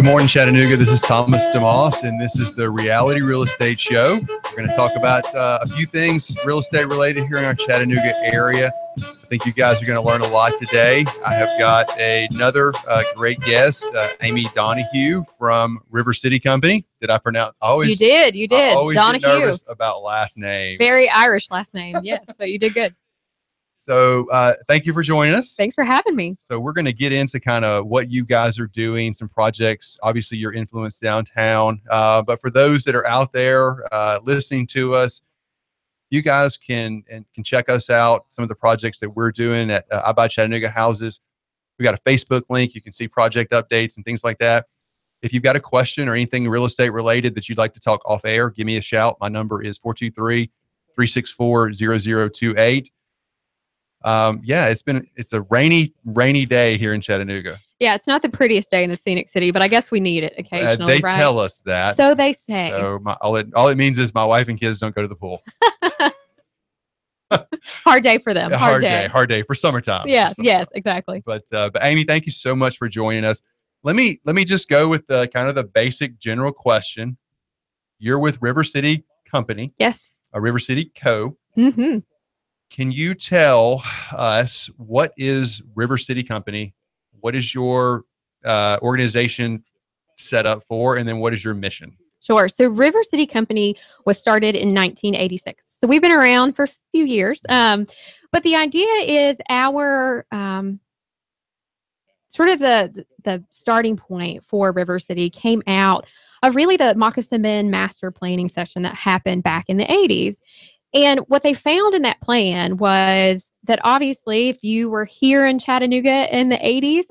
Good morning, Chattanooga. This is Thomas DeMoss, and this is the Reality Real Estate Show. We're going to talk about a few things real estate related here in our Chattanooga area. I think you guys are going to learn a lot today. I have got another great guest, Amy Donahue from River City Company. Did I pronounce? You did. I always Donahue. get nervous about last names. Very Irish last name. Yes, but you did good. So thank you for joining us. Thanks for having me. So we're going to get into kind of what you guys are doing, some projects, obviously your influence downtown. But for those that are out there listening to us, you guys can check us out, some of the projects that we're doing at I Buy Chattanooga Houses. We got a Facebook link. You can see project updates and things like that. If you've got a question or anything real estate related that you'd like to talk off air, give me a shout. My number is 423-364-0028. Yeah, it's a rainy day here in Chattanooga. Yeah, it's not the prettiest day in the scenic city, but I guess we need it occasionally. They tell us that. So they say. So all it means is my wife and kids don't go to the pool. Hard day for them. Hard day for summertime. Yeah, yes, exactly. But Amy, thank you so much for joining us. Let me just go with the kind of the basic general question. You're with River City Company. Yes. A River City Co. Mm-hmm. Can you tell us what is River City Company? What is your organization set up for? And then what is your mission? Sure. So River City Company was started in 1986. So we've been around for a few years. But the idea is our sort of the starting point for River City came out of really the Moccasin Bend master planning session that happened back in the 80s. And what they found in that plan was that obviously if you were here in Chattanooga in the 80s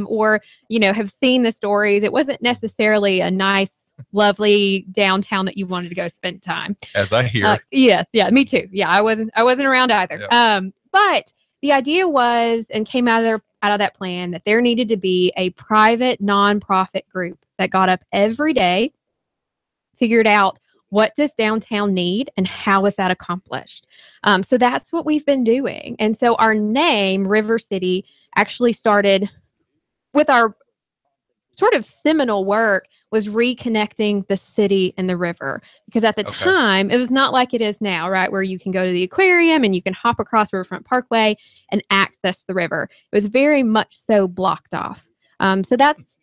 or, have seen the stories, it wasn't necessarily a nice, lovely downtown that you wanted to go spend time. As I hear. Yes. Yeah, me too. Yeah, I wasn't around either. Yeah. But the idea was and came out of that plan that there needed to be a private nonprofit group that got up every day, figured out what does downtown need and how is that accomplished? So that's what we've been doing. And so our name, River City, actually started with our sort of seminal work was reconnecting the city and the river. Because at the time, it was not like it is now, right? Where you can go to the aquarium and you can hop across Riverfront Parkway and access the river. It was very much so blocked off. So that's,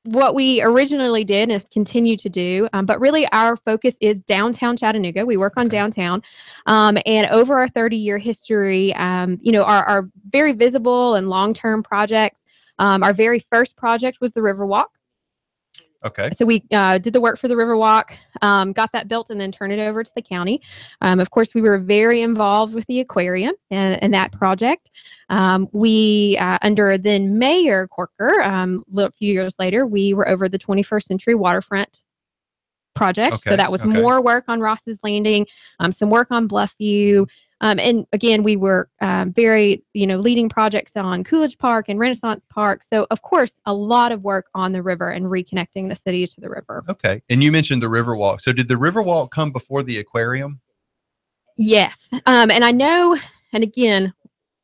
what we originally did and continue to do. But really our focus is downtown Chattanooga. We work on downtown. And over our 30-year history, our very visible and long-term projects, our very first project was the Riverwalk. Okay. So we did the work for the Riverwalk, got that built and then turned it over to the county. Of course, we were very involved with the aquarium and that project. We, under then Mayor Corker, a few years later, we were over the 21st Century Waterfront project. Okay. So that was more work on Ross's Landing, some work on Bluffview. And again, we were very, leading projects on Coolidge Park and Renaissance Park. So, of course, a lot of work on the river and reconnecting the city to the river. Okay. And you mentioned the Riverwalk. So did the Riverwalk come before the aquarium? Yes. And I know, and again,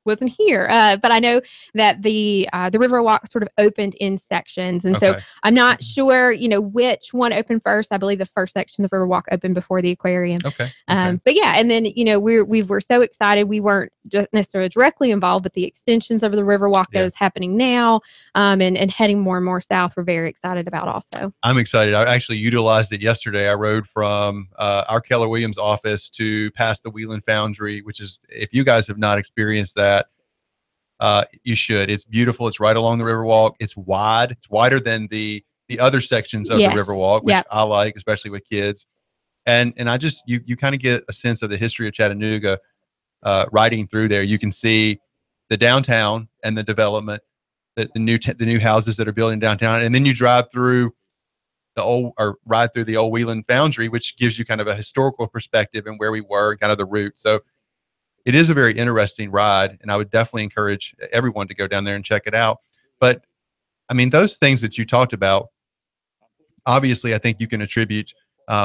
wasn't here, but I know that the Riverwalk sort of opened in sections. And so I'm not sure, which one opened first. I believe the first section of the Riverwalk opened before the aquarium. Okay. But yeah, and then, we were so excited. We weren't just necessarily directly involved, but the extensions of the Riverwalk that is happening now and heading more and more south, we're very excited about also. I'm excited. I actually utilized it yesterday. I rode from our Keller Williams office to past the Wheeling Foundry, which is, if you guys have not experienced that, you should. It's beautiful. It's right along the Riverwalk. It's wide. It's wider than the other sections of the Riverwalk, which I like, especially with kids. And I just you kind of get a sense of the history of Chattanooga riding through there. You can see the downtown and the development, the new houses that are building downtown, and then you drive through ride through the old Wheeling Foundry, which gives you kind of a historical perspective and where we were and kind of the route. So it is a very interesting ride, and I would definitely encourage everyone to go down there and check it out. But I mean, those things that you talked about, obviously, I think you can attribute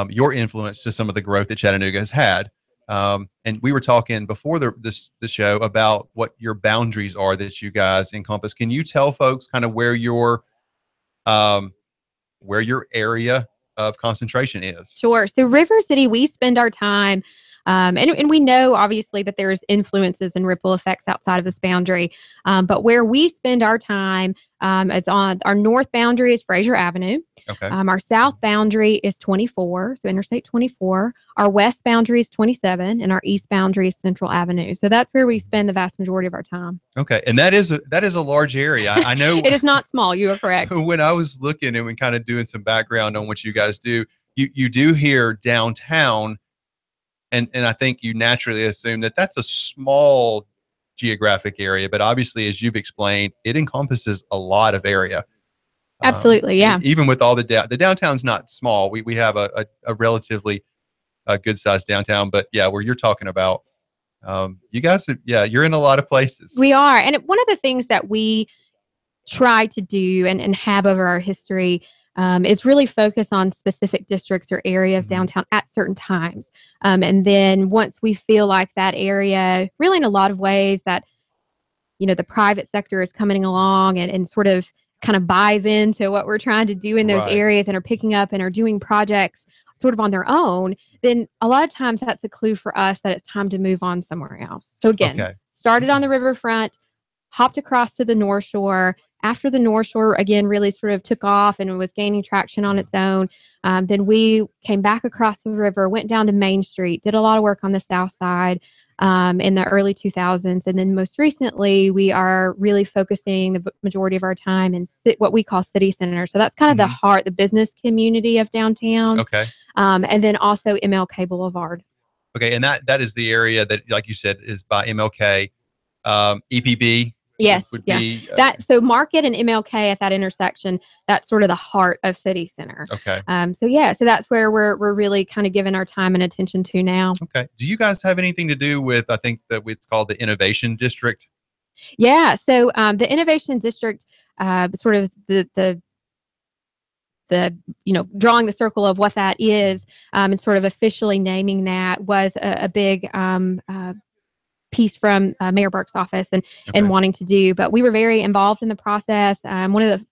your influence to some of the growth that Chattanooga has had. And we were talking before the show about what your boundaries are that you guys encompass. Can you tell folks kind of where your where your area of concentration is. Sure. So River City, we spend our time, and we know obviously that there's influences and ripple effects outside of this boundary. But where we spend our time is on our north boundary is Fraser Avenue. Okay. Our south boundary is 24, so Interstate 24. Our west boundary is 27, and our east boundary is Central Avenue. So that's where we spend the vast majority of our time. Okay, and that is a large area. I know it is not small. You are correct. When I was looking and when kind of doing some background on what you guys do, you do hear downtown, and I think you naturally assume that that's a small geographic area, but obviously, as you've explained, it encompasses a lot of area. Absolutely, yeah. Even with all the downtown's not small. We have a relatively good sized downtown, but yeah, where you're talking about, you guys, you're in a lot of places. We are, and one of the things that we try to do and have over our history is really focus on specific districts or area of downtown at certain times, and then once we feel like that area, really in a lot of ways that the private sector is coming along and sort of kind of buys into what we're trying to do in those areas and are picking up and are doing projects sort of on their own, then a lot of times that's a clue for us that it's time to move on somewhere else. So again, started on the riverfront, hopped across to the North Shore. After the North Shore, again, really sort of took off and was gaining traction on its own, then we came back across the river, went down to Main Street, did a lot of work on the south side, in the early 2000s. And then most recently, we are really focusing the majority of our time in what we call city center. So that's kind of the heart, the business community of downtown. Okay. And then also MLK Boulevard. Okay. And that is the area that, like you said, is by MLK. EPB. Yes. Would yeah. be, so Market and MLK at that intersection, that's sort of the heart of city center. Okay. So that's where we're really kind of giving our time and attention to now. Okay. Do you guys have anything to do with, I think that it's called the Innovation District? Yeah. So the Innovation District, sort of the drawing the circle of what that is, and sort of officially naming that was a big piece from Mayor Burke's office and wanting to do. But we were very involved in the process. One of the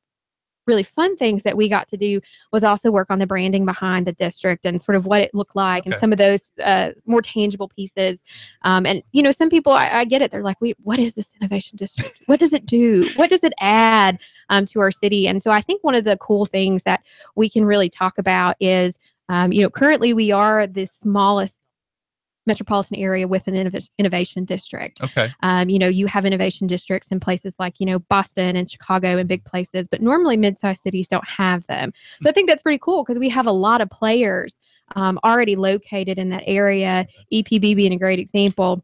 really fun things that we got to do was also work on the branding behind the district and sort of what it looked like and some of those more tangible pieces. And, some people, I get it. They're like, what is this Innovation District? What does it do? What does it add to our city? And so I think one of the cool things that we can really talk about is, currently we are the smallest metropolitan area with an innovation district. Okay. You have innovation districts in places like, Boston and Chicago and big places, but normally mid-sized cities don't have them. So I think that's pretty cool because we have a lot of players already located in that area, EPB being a great example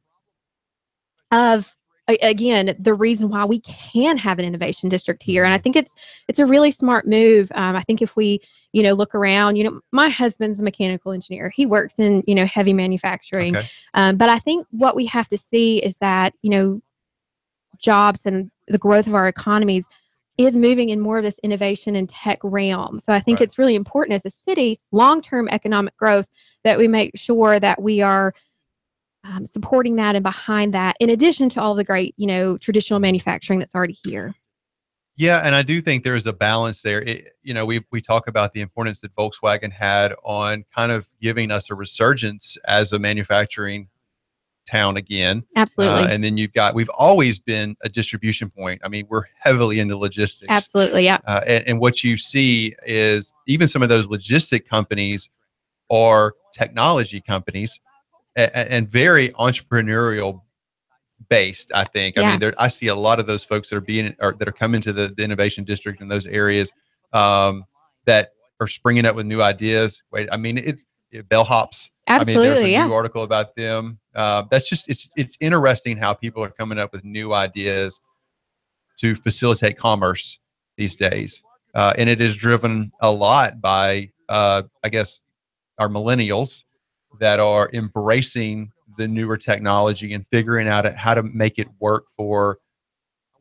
of, again, the reason why we can have an innovation district here. And I think it's a really smart move. I think if we, look around, my husband's a mechanical engineer. He works in, heavy manufacturing. Okay. But I think what we have to see is that, jobs and the growth of our economies is moving in more of this innovation and tech realm. So I think it's really important as a city, long-term economic growth, that we make sure that we are supporting that and behind that, in addition to all the great, traditional manufacturing that's already here. Yeah, and I do think there is a balance there. We talk about the importance that Volkswagen had on kind of giving us a resurgence as a manufacturing town again. Absolutely. And then we've always been a distribution point. I mean, we're heavily into logistics. Absolutely, yeah. And what you see is even some of those logistic companies are technology companies and very entrepreneurial based, I think. I mean, I see a lot of those folks that are coming to the innovation district in those areas that are springing up with new ideas. It's bellhops. Absolutely, there's a new article about them. That's just it's interesting how people are coming up with new ideas to facilitate commerce these days, and it is driven a lot by I guess our millennials that are embracing the newer technology and figuring out how to make it work for,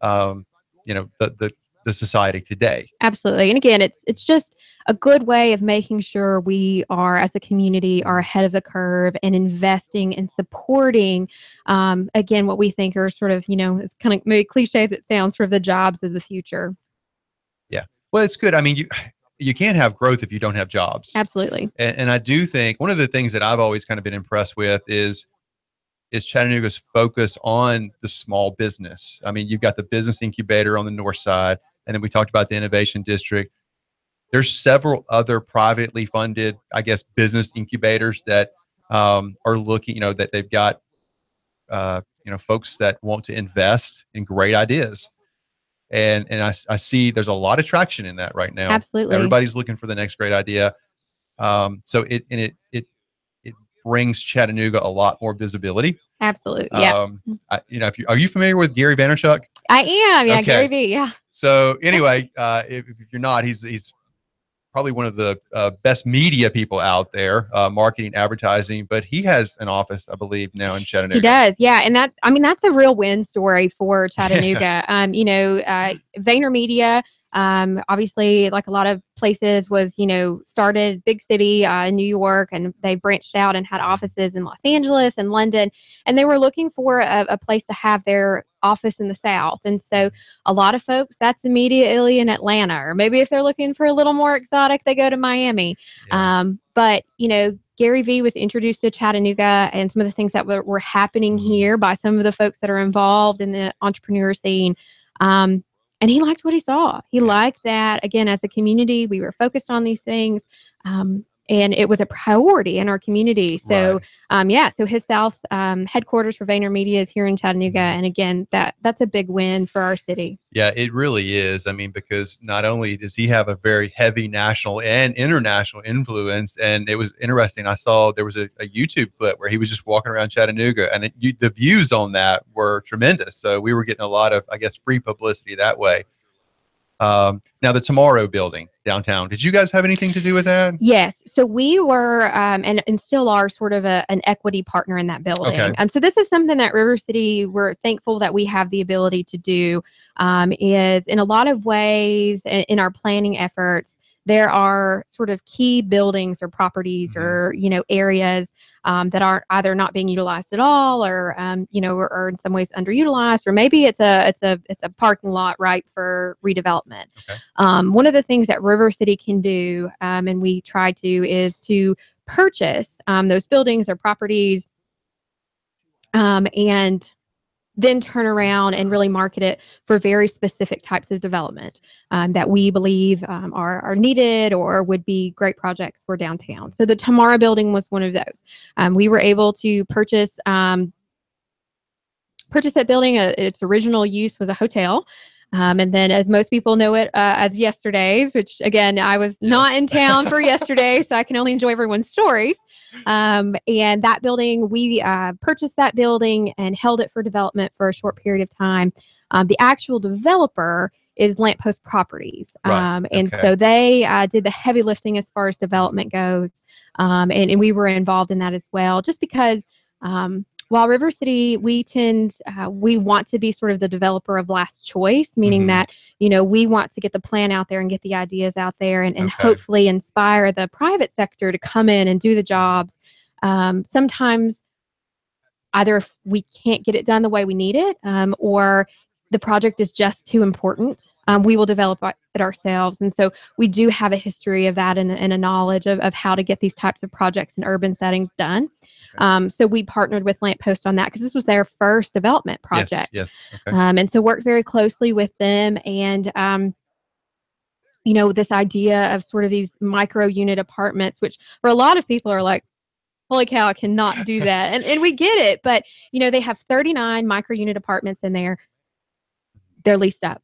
the society today. Absolutely. And again, it's just a good way of making sure we are, as a community, are ahead of the curve and investing and supporting, again, what we think are sort of, it's kind of maybe cliche as it sounds, sort of the jobs of the future. Yeah. Well, it's good. I mean, you can't have growth if you don't have jobs. Absolutely. And I do think one of the things that I've always kind of been impressed with is Chattanooga's focus on the small business. I mean, you've got the business incubator on the north side, and then we talked about the innovation district. There's several other privately funded, I guess, business incubators that are looking, that they've got, folks that want to invest in great ideas. And I see there's a lot of traction in that right now. Absolutely. Everybody's looking for the next great idea. So it brings Chattanooga a lot more visibility. Absolutely. Yeah. Are you familiar with Gary Vaynerchuk? I am. Yeah. Okay. Gary V. Yeah. So anyway, if you're not, he's probably one of the best media people out there, marketing, advertising, but he has an office, I believe, now in Chattanooga. He does. Yeah. And that's a real win story for Chattanooga. VaynerMedia, obviously, like a lot of places, was, started big city in New York, and they branched out and had offices in Los Angeles and London, and they were looking for a place to have their office in the South. And so a lot of folks, that's immediately in Atlanta, or maybe if they're looking for a little more exotic, they go to Miami. Yeah. But Gary V was introduced to Chattanooga and some of the things that were happening here by some of the folks that are involved in the entrepreneur scene. And he liked what he saw. He liked that, again, as a community, we were focused on these things. And it was a priority in our community. So, so his South headquarters for VaynerMedia is here in Chattanooga. And again, that's a big win for our city. Yeah, it really is. I mean, because not only does he have a very heavy national and international influence, and it was interesting. I saw there was a YouTube clip where he was just walking around Chattanooga, and the views on that were tremendous. So we were getting a lot of, I guess, free publicity that way. Now the Tomorrow building downtown, did you guys have anything to do with that? Yes. So we were, and still are, sort of an equity partner in that building. Okay. So this is something that River City, we're thankful that we have the ability to do, is in a lot of ways in our planning efforts, there are sort of key buildings or properties or, areas that are either not being utilized at all, or, or in some ways underutilized, or maybe it's a parking lot right for redevelopment. Okay. One of the things that River City can do, and we try to, is to purchase those buildings or properties, and then turn around and really market it for very specific types of development that we believe are needed or would be great projects for downtown. So the Tomorrow building was one of those. We were able to purchase that building. Its original use was a hotel. And then, as most people know it, as Yesterday's, which, again, I was not in town for yesterday, so I can only enjoy everyone's stories. And that building, we purchased that building and held it for development for a short period of time. The actual developer is Lamppost Properties. And so they did the heavy lifting as far as development goes. And we were involved in that as well, just because while River City, we want to be sort of the developer of last choice, meaning that, we want to get the plan out there and get the ideas out there and hopefully inspire the private sector to come in and do the jobs. Sometimes either if we can't get it done the way we need it, or the project is just too important, we will develop it ourselves. And so we do have a history of that and a knowledge of how to get these types of projects in urban settings done. So we partnered with Lamppost on that because this was their first development project. Yes. Okay. And so worked very closely with them. And, this idea of sort of these micro unit apartments, which for a lot of people are like, holy cow, I cannot do that. And we get it. But, they have 39 micro unit apartments in there. They're leased up.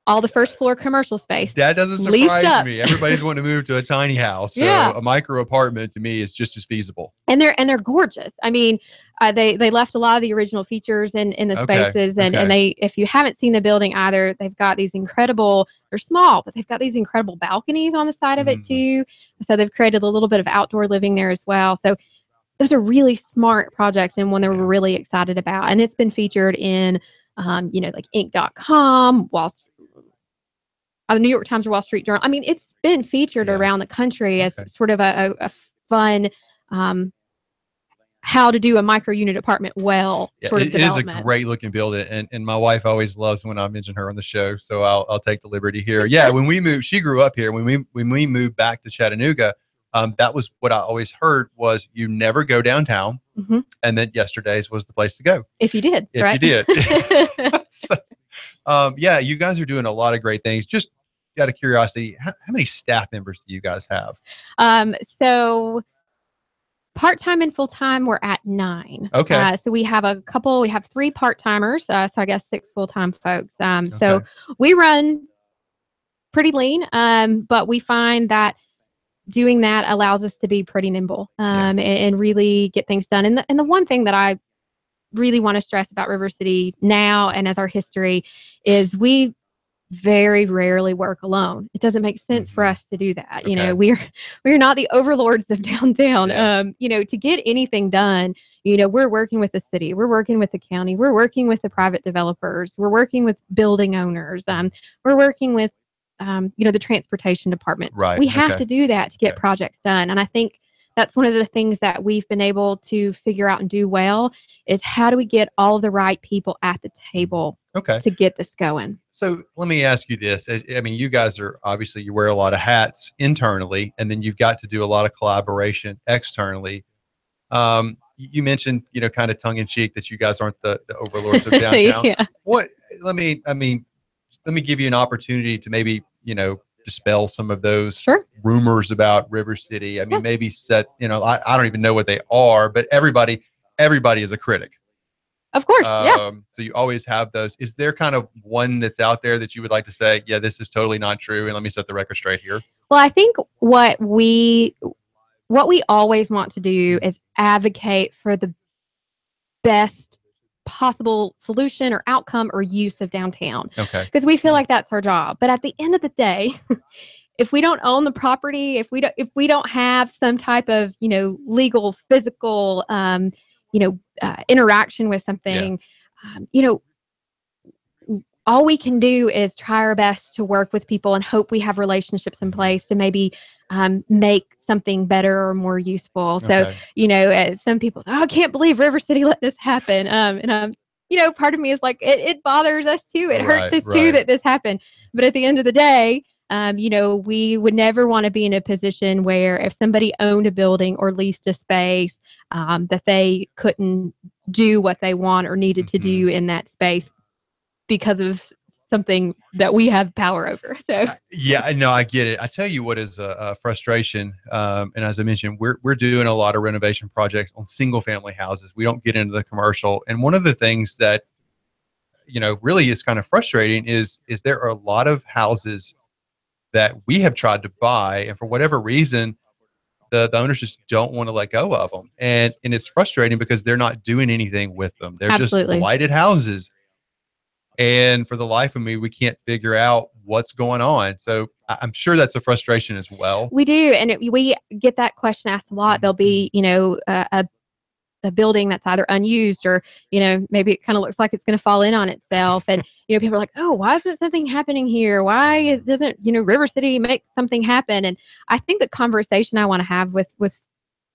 All the first floor commercial space. That doesn't surprise me. Everybody's wanting to move to a tiny house. So yeah. A micro apartment to me is just as feasible. And they're gorgeous. I mean, they left a lot of the original features in the spaces. And they, if you haven't seen the building either, they've got these incredible, they're small, but they've got these incredible balconies on the side of it too. So they've created a little bit of outdoor living there as well. So it was a really smart project and one that we're really excited about. And it's been featured in, like Inc.com, the New York Times or Wall Street Journal. I mean, it's been featured around the country as sort of a fun how to do a micro unit apartment sort of it is a development. great looking building, and my wife always loves when I mention her on the show, so I'll take the liberty here. Yeah, when we moved, she grew up here. When we moved back to Chattanooga, that was what I always heard was you never go downtown, and then yesterday's was the place to go if you did. You did. So, yeah, you guys are doing a lot of great things. Just out of curiosity, how many staff members do you guys have? So part-time and full-time, we're at 9. Okay. So we have 3 part-timers. So I guess 6 full-time folks. So we run pretty lean, but we find that doing that allows us to be pretty nimble and really get things done. And the one thing that I really want to stress about River City now and as our history is we very rarely work alone. It doesn't make sense for us to do that. You know, we're not the overlords of downtown. You know, to get anything done, you know, we're working with the city, we're working with the county, we're working with the private developers, we're working with building owners, we're working with you know, the transportation department. Right. We have to do that to get projects done. And I think that's one of the things that we've been able to figure out and do well is how do we get all the right people at the table to get this going. So let me ask you this. I mean, you guys are obviously, you wear a lot of hats internally, and then you've got to do a lot of collaboration externally. You mentioned, you know, kind of tongue in cheek that you guys aren't the overlords of downtown. Let me give you an opportunity to maybe, you know, dispel some of those rumors about River City. I mean, maybe set, you know, I don't even know what they are, but everybody is a critic. Of course. So you always have those. Is there kind of one that's out there that you would like to say, yeah, this is totally not true, and let me set the record straight here? Well, I think what we always want to do is advocate for the best possible solution or outcome or use of downtown. Because we feel like that's our job. But at the end of the day, if we don't own the property, if we don't have some type of, you know, legal, physical, you know, interaction with something, you know, all we can do is try our best to work with people and hope we have relationships in place to maybe make something better or more useful. So, you know, some people say, oh, I can't believe River City let this happen. And you know, part of me is like, it bothers us too. It hurts us too that this happened. But at the end of the day, you know, we would never want to be in a position where if somebody owned a building or leased a space, that they couldn't do what they want or needed to do in that space because of something that we have power over. So yeah, no, I get it. I tell you what is a frustration. And as I mentioned, we're doing a lot of renovation projects on single family houses. We don't get into the commercial. And one of the things that, you know, really is kind of frustrating is there are a lot of houses that we have tried to buy, and for whatever reason, the owners just don't want to let go of them. And it's frustrating because they're not doing anything with them. They're just blighted houses. And for the life of me, we can't figure out what's going on. So I'm sure that's a frustration as well. We do. And we get that question asked a lot. There'll be, you know, a building that's either unused or, you know, maybe it kind of looks like it's going to fall in on itself. And, you know, people are like, oh, why isn't something happening here? Why doesn't, you know, River City make something happen? And I think the conversation I want to have with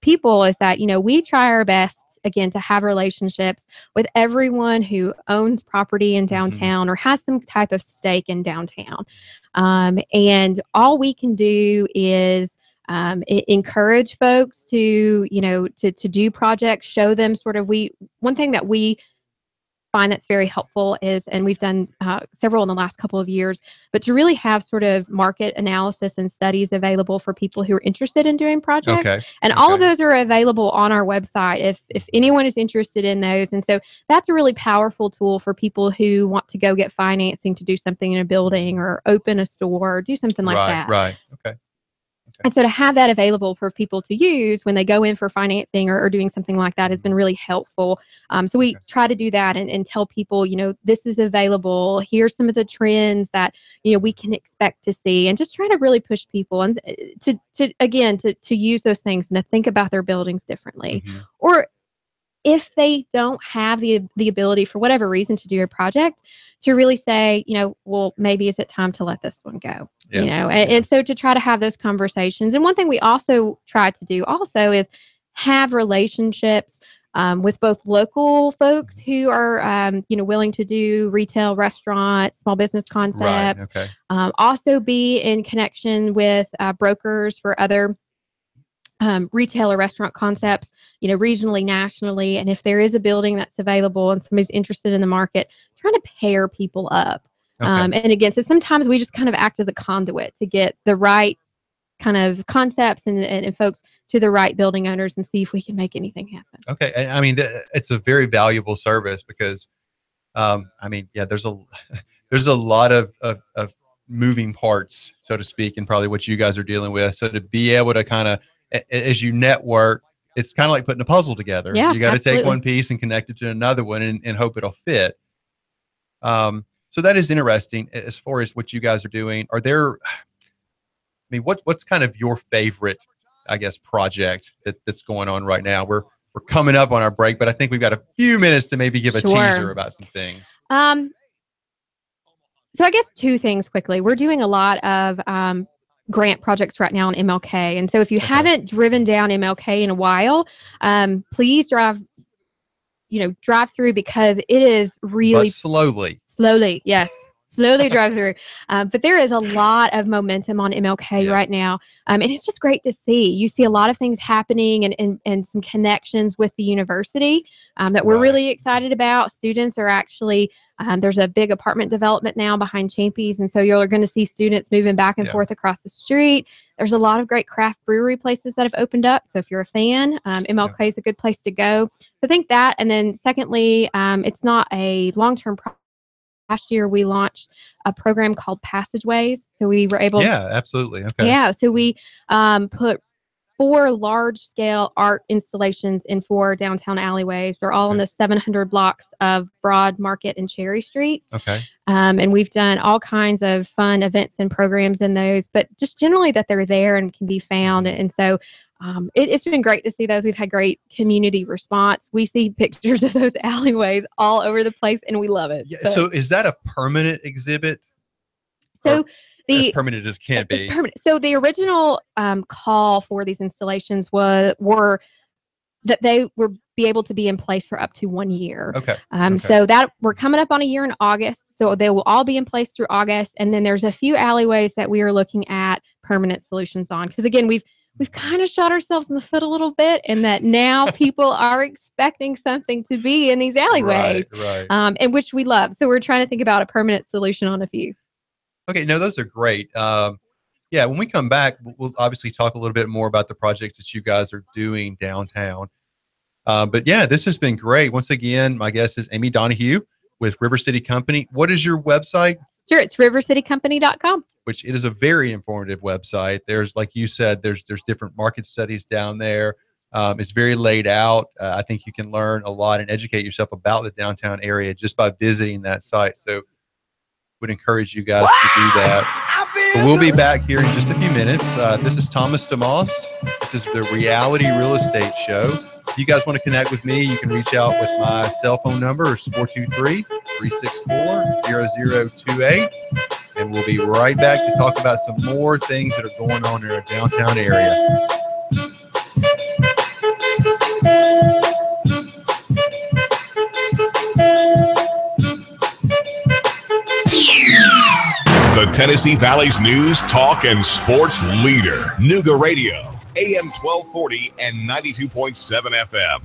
people is that, you know, we try our best, again, to have relationships with everyone who owns property in downtown or has some type of stake in downtown. And all we can do is encourage folks to, you know, to do projects, show them sort of one thing that we find that's very helpful is, and we've done several in the last couple of years, but to really have sort of market analysis and studies available for people who are interested in doing projects. And all of those are available on our website if anyone is interested in those. And so that's a really powerful tool for people who want to go get financing to do something in a building or open a store or do something like that. Right. Okay. And so to have that available for people to use when they go in for financing or doing something like that has been really helpful. So we try to do that and tell people, you know, this is available. Here's some of the trends that, you know, we can expect to see, and just try to really push people and to use those things and to think about their buildings differently. Or if they don't have the ability for whatever reason to do a project, to really say, you know, well, maybe is it time to let this one go? You know, and so to try to have those conversations. And one thing we also try to do also is have relationships with both local folks who are, willing to do retail, restaurant, small business concepts. Right. Okay. Also be in connection with brokers for other retail or restaurant concepts, regionally, nationally. And if there is a building that's available and somebody's interested in the market, trying to pair people up. Okay. And again, so sometimes we just kind of act as a conduit to get the right kind of concepts and folks to the right building owners and see if we can make anything happen. Okay. And I mean, it's a very valuable service because, there's a lot of moving parts, so to speak, and probably what you guys are dealing with. So to be able to kind of, as you network, it's kind of like putting a puzzle together. Yeah, you got to take absolutely. one piece and connect it to another one and hope it'll fit. So that is interesting as far as what you guys are doing. Are there, what's kind of your favorite, I guess, project that's going on right now? We're coming up on our break, but I think we've got a few minutes to maybe give a teaser about some things. So I guess two things quickly. We're doing a lot of grant projects right now on MLK. And so if you haven't driven down MLK in a while, please drive through because it is really slowly. Yes. Slowly drive through. But there is a lot of momentum on MLK right now. And it's just great to see. You see a lot of things happening and some connections with the university that we're really excited about. Students are actually, there's a big apartment development now behind Champy's. And so you're going to see students moving back and forth across the street. There's a lot of great craft brewery places that have opened up. So if you're a fan, MLK is a good place to go. So I think that. And then secondly, it's not a long-term project. Last year, we launched a program called Passageways. So we were able absolutely. Okay. Yeah. So we put 4 large-scale art installations in 4 downtown alleyways. They're all in the 700 blocks of Broad Market and Cherry Streets. Okay. And we've done all kinds of fun events and programs in those, but just generally that they're there and can be found. And so it's been great to see those. We've had great community response. We see pictures of those alleyways all over the place, and we love it. Yeah, so is that a permanent exhibit? So as permanent as can be. Permanent. So the original call for these installations were that they were be able to be in place for up to 1 year. Okay. So that we're coming up on a year in August. So they will all be in place through August. And then there's a few alleyways that we are looking at permanent solutions on. Because again, we've kind of shot ourselves in the foot a little bit in that now people are expecting something to be in these alleyways, right. And which we love. So we're trying to think about a permanent solution on a few. Okay, no, those are great. When we come back, we'll obviously talk a little bit more about the projects that you guys are doing downtown. But yeah, this has been great. Once again, my guest is Amy Donahue with River City Company. What is your website? Sure, it's rivercitycompany.com. Which it is a very informative website. There's, like you said, there's different market studies down there. It's very laid out. I think you can learn a lot and educate yourself about the downtown area just by visiting that site. So would encourage you guys to do that. But we'll be back here in just a few minutes. This is Thomas DeMoss. This is the Reality Real Estate Show. If you guys want to connect with me, you can reach out with my cell phone number. It's 423-364-0028. And we'll be right back to talk about some more things that are going on in our downtown area. The Tennessee Valley's news, talk, and sports leader. Nooga Radio, AM 1240 and 92.7 FM.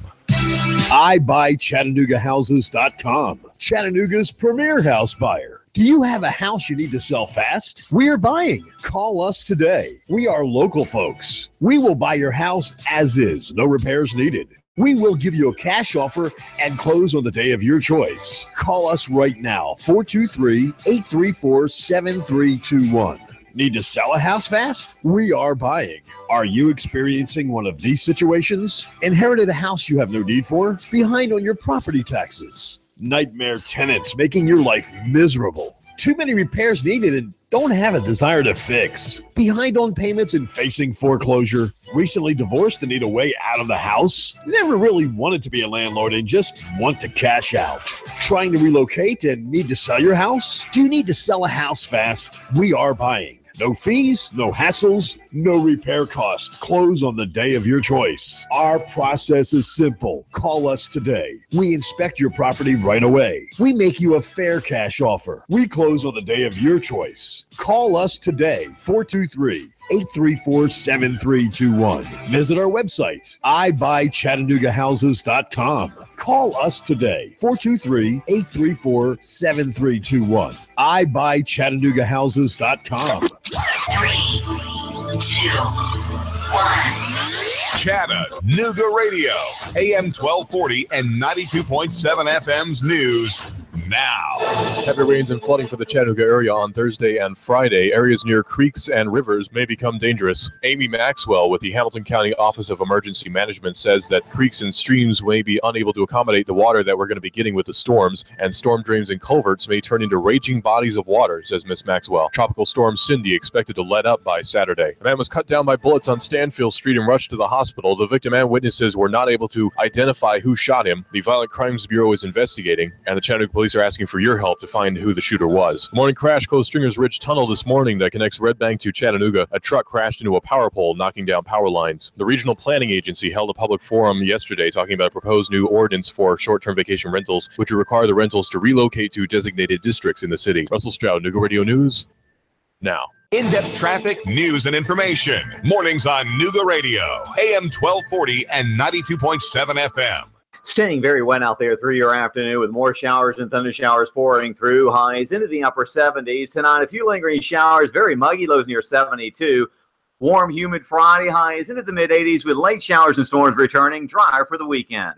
iBuyChattanoogaHouses.com, Chattanooga's premier house buyer. Do you have a house you need to sell fast? We are buying. Call us today. We are local folks. We will buy your house as is, no repairs needed. We will give you a cash offer and close on the day of your choice. Call us right now, 423-834-7321. Need to sell a house fast? We are buying. Are you experiencing one of these situations? Inherited a house you have no need for? Behind on your property taxes? Nightmare tenants making your life miserable? Too many repairs needed and don't have a desire to fix? Behind on payments and facing foreclosure? Recently divorced and need a way out of the house? Never really wanted to be a landlord and just want to cash out? Trying to relocate and need to sell your house? Do you need to sell a house fast? We are buying. No fees, no hassles, no repair cost. Close on the day of your choice. Our process is simple. Call us today. We inspect your property right away. We make you a fair cash offer. We close on the day of your choice. Call us today, 423-834-7321. Visit our website, ibuychattanooga.com. Call us today, 423-834-7321. ibuychattanooga.com. 3, 2, 1. Chattanooga Radio, AM 1240 and 92.7 FM's news now. Heavy rains and flooding for the Chattanooga area on Thursday and Friday. Areas near creeks and rivers may become dangerous. Amy Maxwell with the Hamilton County Office of Emergency Management says that creeks and streams may be unable to accommodate the water that we're going to be getting with the storms, and storm drains and culverts may turn into raging bodies of water, says Miss Maxwell. Tropical storm Cindy expected to let up by Saturday. A man was cut down by bullets on Stanfield Street and rushed to the hospital. The victim and witnesses were not able to identify who shot him. The Violent Crimes Bureau is investigating, and the Chattanooga police are asking for your help to find who the shooter was. The morning crash closed Stringer's Ridge Tunnel this morning that connects Red Bank to Chattanooga. A truck crashed into a power pole, knocking down power lines. The Regional Planning Agency held a public forum yesterday talking about a proposed new ordinance for short-term vacation rentals, which would require the rentals to relocate to designated districts in the city. Russell Stroud, Nooga Radio News, now. In-depth traffic, news, and information. Mornings on Nooga Radio, AM 1240 and 92.7 FM. Staying very wet out there through your afternoon with more showers and thunder showers pouring through. Highs into the upper 70s. Tonight, a few lingering showers, very muggy, lows near 72. Warm, humid Friday, highs into the mid-80s with late showers and storms returning. Drier for the weekend.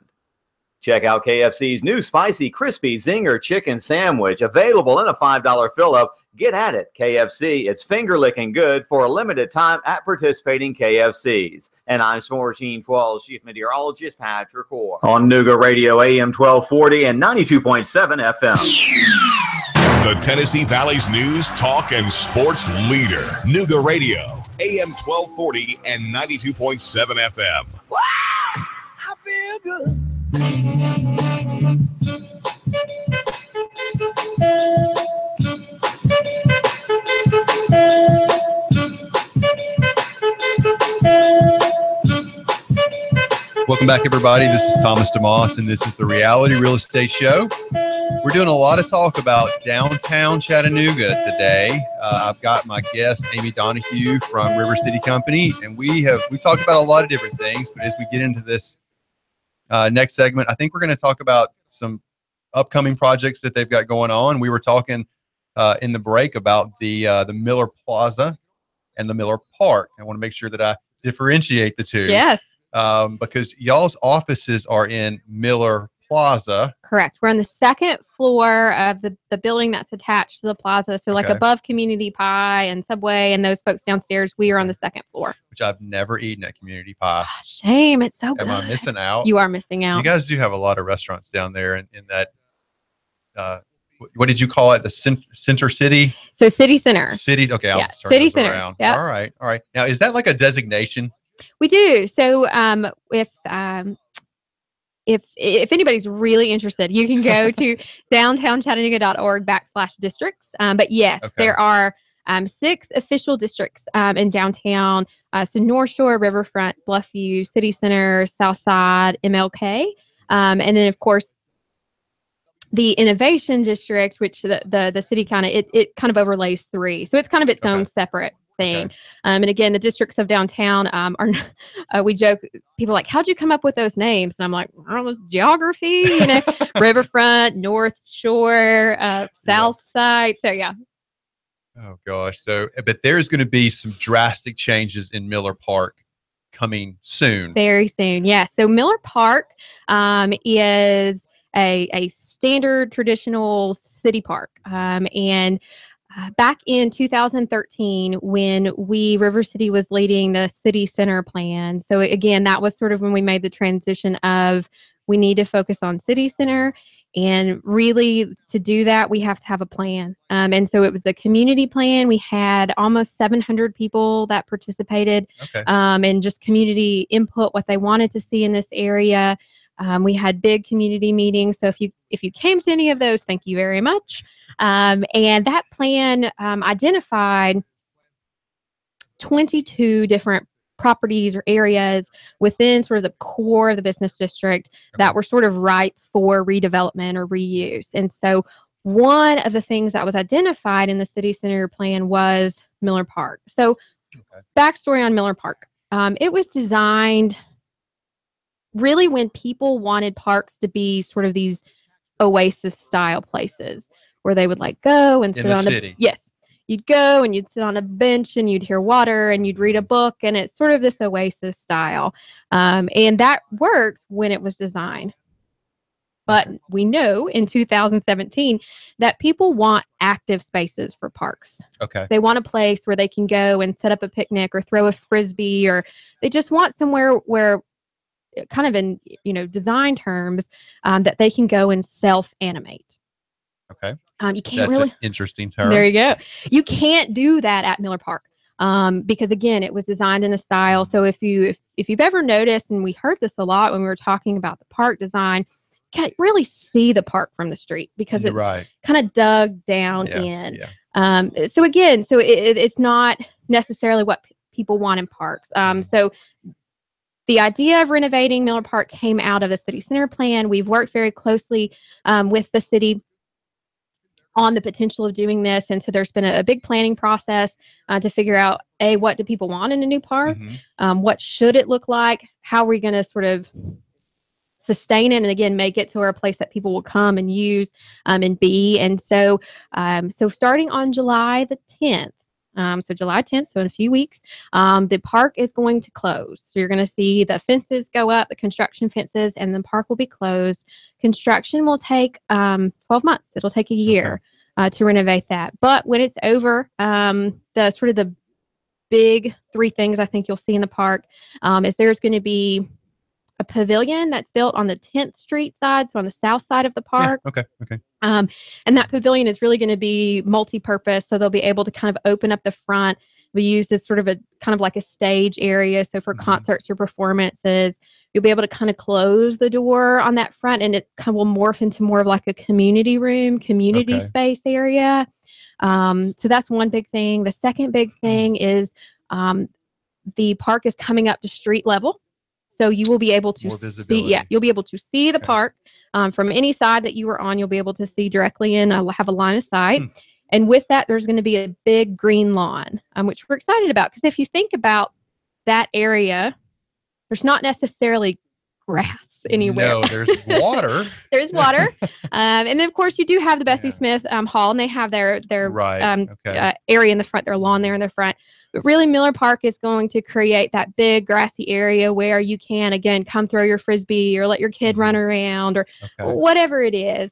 Check out KFC's new spicy, crispy Zinger chicken sandwich, available in a $5 fill-up. Get at it, KFC. It's finger-licking good for a limited time at participating KFCs. And I'm Sports Team 12 Chief Meteorologist Patrick Orr on Nooga Radio, AM 1240 and 92.7 FM. The Tennessee Valley's news, talk, and sports leader. Nooga Radio, AM 1240 and 92.7 FM. Wow! I feel good. Welcome back, everybody. This is Thomas DeMoss, and this is the Reality Real Estate Show. We're doing a lot of talk about downtown Chattanooga today. I've got my guest, Amy Donahue from River City Company, and we talked about a lot of different things. But as we get into this next segment, I think we're going to talk about some upcoming projects that they've got going on. We were talking in the break about the Miller Plaza and the Miller Park. I want to make sure that I differentiate the two. Yes. Because y'all's offices are in Miller Plaza. Correct. We're on the second floor of the building that's attached to the plaza. So like above Community Pie and Subway and those folks downstairs, we are on the second floor. Which I've never eaten at Community Pie. Oh, shame. It's so good. Am I missing out? You are missing out. You guys do have a lot of restaurants down there in that, what did you call it? The Center City? So City Center. Cities. Okay. Yeah. City Center. Yep. All right. Now, is that like a designation? We do. So if anybody's really interested, you can go to downtownchattanooga.org/districts. But yes, there are 6 official districts in downtown. So North Shore, Riverfront, Bluffview, City Center, Southside, MLK. And then, of course, the Innovation District, which the city kind of overlays 3. So it's kind of its own separate thing. And again, the districts of downtown are, we joke, people are like, how'd you come up with those names? And I'm like, I don't know, geography, Riverfront, North Shore, South Side. So yeah. Oh gosh. So, but there's going to be some drastic changes in Miller Park coming soon. Very soon. Yeah. So Miller Park is a standard traditional city park. And back in 2013, when River City was leading the city center plan. So again, that was sort of when we made the transition of we need to focus on city center. And really to do that, we have to have a plan. And so it was a community plan. We had almost 700 people that participated and just community input, what they wanted to see in this area. We had big community meetings. So if you came to any of those, thank you very much. And that plan identified 22 different properties or areas within sort of the core of the business district that were sort of ripe for redevelopment or reuse. And so one of the things that was identified in the city center plan was Miller Park. So backstory on Miller Park. It was designed really when people wanted parks to be sort of these oasis style places where they would like go and sit on city. Yes. You'd go and you'd sit on a bench and you'd hear water and you'd read a book, and it's sort of this oasis style. And that worked when it was designed. But we know in 2017 that people want active spaces for parks. Okay. They want a place where they can go and set up a picnic or throw a frisbee, or they just want somewhere where, kind of in, design terms, that they can go and self-animate. Okay. You can't That's an interesting term. There you go. You can't do that at Miller Park. Because again, it was designed in a style. So if you've ever noticed, and we heard this a lot when we were talking about the park design, you can't really see the park from the street because it's kind of dug down in. Yeah. So it's not necessarily what people want in parks. So the idea of renovating Miller Park came out of the city center plan. We've worked very closely with the city on the potential of doing this. And so there's been a big planning process to figure out, what do people want in a new park? What should it look like? How are we going to sort of sustain it and, again, make it to a place that people will come and use and be. And so starting on July the 10th, July 10th, so in a few weeks, the park is going to close. So you're going to see the fences go up, the construction fences, and the park will be closed. Construction will take 12 months. It'll take a year to renovate that. But when it's over, the big three things I think you'll see in the park is there's going to be a pavilion that's built on the 10th Street side, so on the south side of the park. Yeah, okay. And that pavilion is really going to be multi-purpose, so they'll be able to kind of open up the front, be used as sort of a kind of like a stage area. So for concerts or performances, you'll be able to kind of close the door on that front, and it kind of will morph into more of like a community room, community space area. So that's one big thing. The second big thing is the park is coming up to street level. So you will be able to see, you'll be able to see the park from any side that you were on. You'll be able to see directly in, have a line of sight. And with that, there's going to be a big green lawn, which we're excited about. Because if you think about that area, there's not necessarily grass anywhere. No, there's water. There's water. And then, of course, you do have the Bessie Smith Hall, and they have their area in the front, their lawn there in the front. But really, Miller Park is going to create that big grassy area where you can, again, come throw your frisbee or let your kid run around or whatever it is.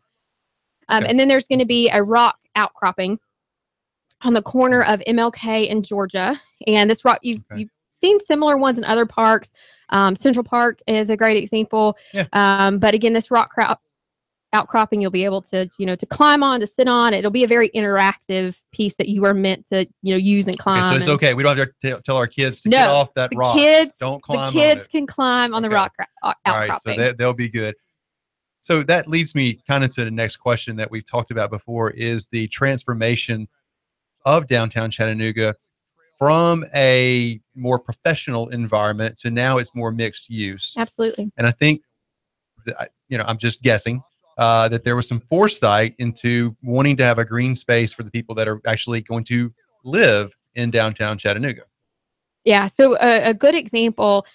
And then there's going to be a rock outcropping on the corner of MLK and Georgia. And this rock, you've seen similar ones in other parks. Central Park is a great example. But again, this rock outcropping, you'll be able to, to climb on, to sit on. It'll be a very interactive piece that you are meant to, use and climb. So it's okay. We don't have to tell our kids to get off that rock. Don't climb. The kids can climb on the rock outcropping. All right, so they'll be good. So that leads me kind of to the next question that we've talked about before, is the transformation of downtown Chattanooga from a more professional environment to now it's more mixed use. Absolutely. And I think, I'm just guessing, that there was some foresight into wanting to have a green space for the people that are actually going to live in downtown Chattanooga. Yeah. So a good example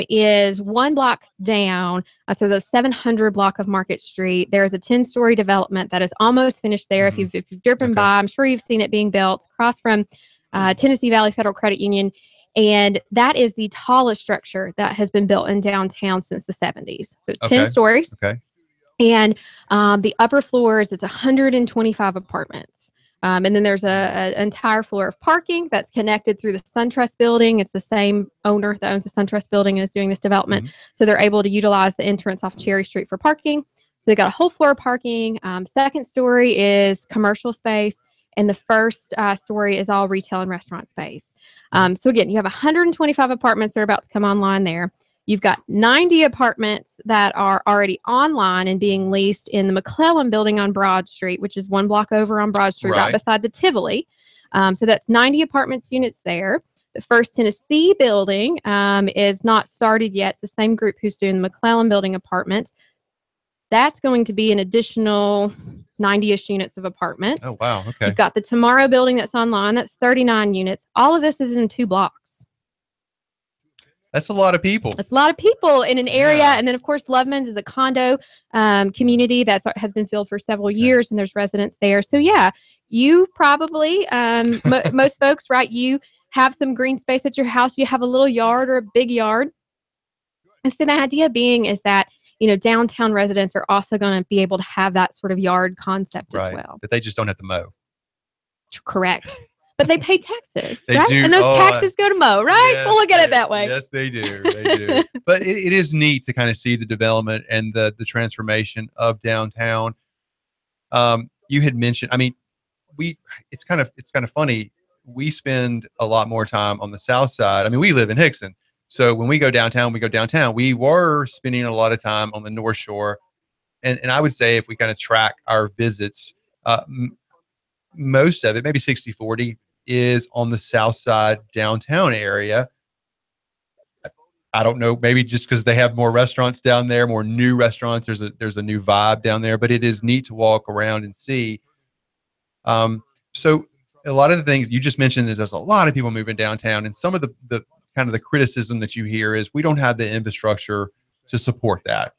is one block down. So the 700 block of Market Street. There is a 10-story development that is almost finished there. If you've driven by, I'm sure you've seen it being built across from Tennessee Valley Federal Credit Union. And that is the tallest structure that has been built in downtown since the 70s. So it's 10 stories. Okay. And the upper floors, it's 125 apartments. And then there's an entire floor of parking that's connected through the SunTrust building. It's the same owner that owns the SunTrust building and is doing this development. So they're able to utilize the entrance off Cherry Street for parking. So they got a whole floor of parking. Second story is commercial space. And the first story is all retail and restaurant space. So again, you have 125 apartments that are about to come online there. You've got 90 apartments that are already online and being leased in the McClellan building on Broad Street, which is one block over on Broad Street, right beside the Tivoli. So that's 90 apartments units there. The First Tennessee building is not started yet. It's the same group who's doing the McClellan building apartments. That's going to be an additional 90-ish units of apartments. Oh, wow. Okay. You've got the Tomorrow building that's online. That's 39 units. All of this is in 2 blocks. That's a lot of people. It's a lot of people in an area. And then, of course, Loveman's is a condo community that has been filled for several years, and there's residents there. So, yeah, you probably, most folks, right, you have some green space at your house. You have a little yard or a big yard. And so the idea being is that, downtown residents are also going to be able to have that sort of yard concept as well. But they just don't have to mow. Correct. But they pay taxes, They right? do. And those taxes go to mow, right? Yes, We'll look at it that way. Yes, they do. They do. But it is neat to kind of see the development and the transformation of downtown. You had mentioned, I mean, it's kind of funny. We spend a lot more time on the south side. I mean, we live in Hickson. So when we go downtown, we were spending a lot of time on the North Shore. And I would say if we kind of track our visits, most of it, maybe 60-40, is on the south side downtown area. I don't know, maybe just because they have more restaurants down there, more new restaurants. There's a new vibe down there, but it is neat to walk around and see. So a lot of the things you just mentioned, there's a lot of people moving downtown, and some of the kind of the criticism that you hear is we don't have the infrastructure to support that.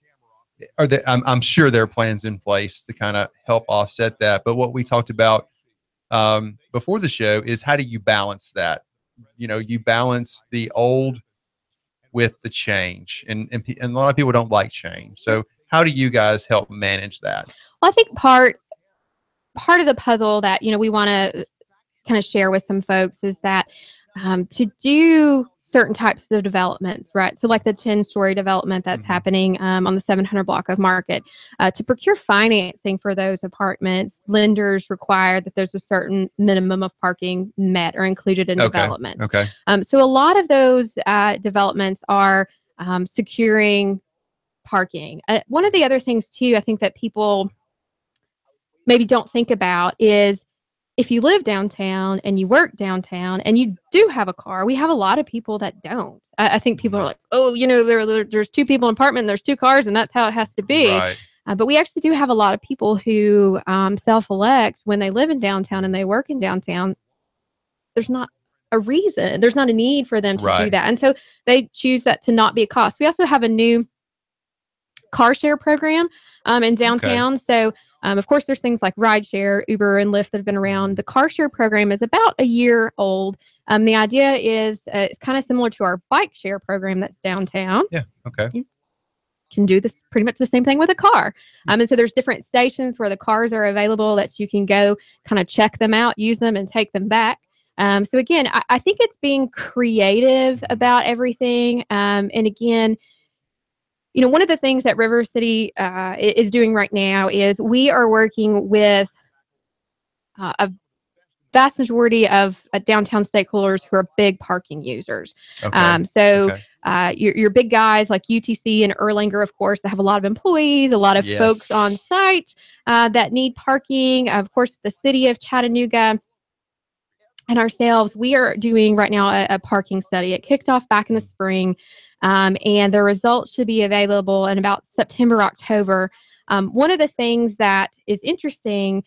I'm sure there are plans in place to kind of help offset that. But what we talked about before the show is how do you balance that? You balance the old with the change, and a lot of people don't like change. So how do you guys help manage that? Well, I think part of the puzzle that we want to kind of share with some folks is that to do certain types of developments, right? So like the 10-story development that's happening on the 700 block of Market, to procure financing for those apartments, lenders require that there's a certain minimum of parking met or included in developments. Okay. So a lot of those developments are securing parking. One of the other things too, I think that people maybe don't think about is if you live downtown and you work downtown and you do have a car, we have a lot of people that don't. I think people are like, oh, there's 2 people in an apartment and there's 2 cars and that's how it has to be. Right. But we actually do have a lot of people who self-elect when they live in downtown and they work in downtown. There's not a reason. There's not a need for them to do that. And so they choose that to not be a cost. We also have a new car share program in downtown. Okay. So of course, there's things like rideshare, Uber, and Lyft that have been around. The car share program is about a year old. The idea is it's kind of similar to our bike share program that's downtown. Yeah. Okay. You can do this pretty much the same thing with a car. And so there's different stations where the cars are available that you can go kind of check them out, use them, and take them back. So again, I think it's being creative about everything. And again, one of the things that River City is doing right now is we are working with a vast majority of downtown stakeholders who are big parking users. Okay. Your big guys like UTC and Erlanger, of course, that have a lot of employees, a lot of folks on site that need parking. Of course, the city of Chattanooga and ourselves, we are doing right now a parking study. It kicked off back in the spring. And the results should be available in about September, October. One of the things that is interesting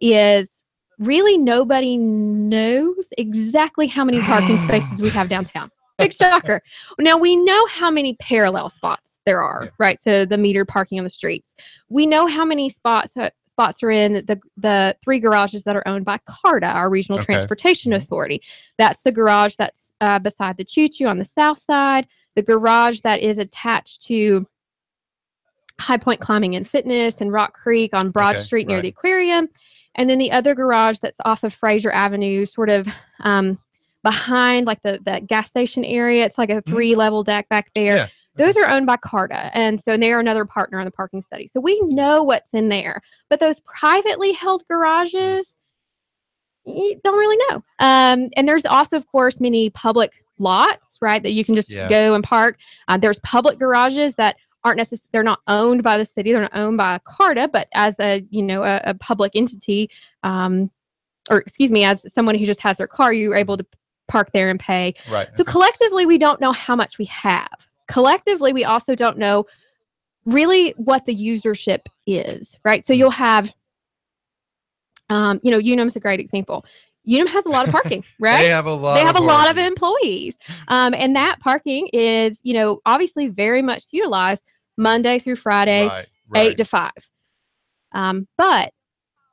is really nobody knows exactly how many parking spaces we have downtown. Big shocker. Now, we know how many parallel spots there are, right? So the metered parking on the streets. We know how many spots are in the 3 garages that are owned by CARTA, our Regional Transportation Authority. That's the garage that's beside the Choo-Choo on the south side, the garage that is attached to High Point Climbing and Fitness and Rock Creek on Broad Street near the aquarium, and then the other garage that's off of Fraser Avenue, sort of behind like the gas station area. It's like a 3-level deck back there. Yeah. Those are owned by CARTA, and so they are another partner on the parking study. So we know what's in there, but those privately held garages, you don't really know. And there's also, of course, many public lots, right, that you can just go and park. There's public garages that aren't necessarily, they're not owned by the city, they're not owned by CARTA, but as a public entity, or excuse me, as someone who just has their car, you're able to park there and pay. Right. So collectively, we don't know how much we have. Collectively, we also don't know really what the usership is, right? So you'll have, Unum's a great example. Unum has a lot of parking, right? They have a lot. They have a lot of employees, and that parking is, obviously very much utilized Monday through Friday, Right. 8 to 5. But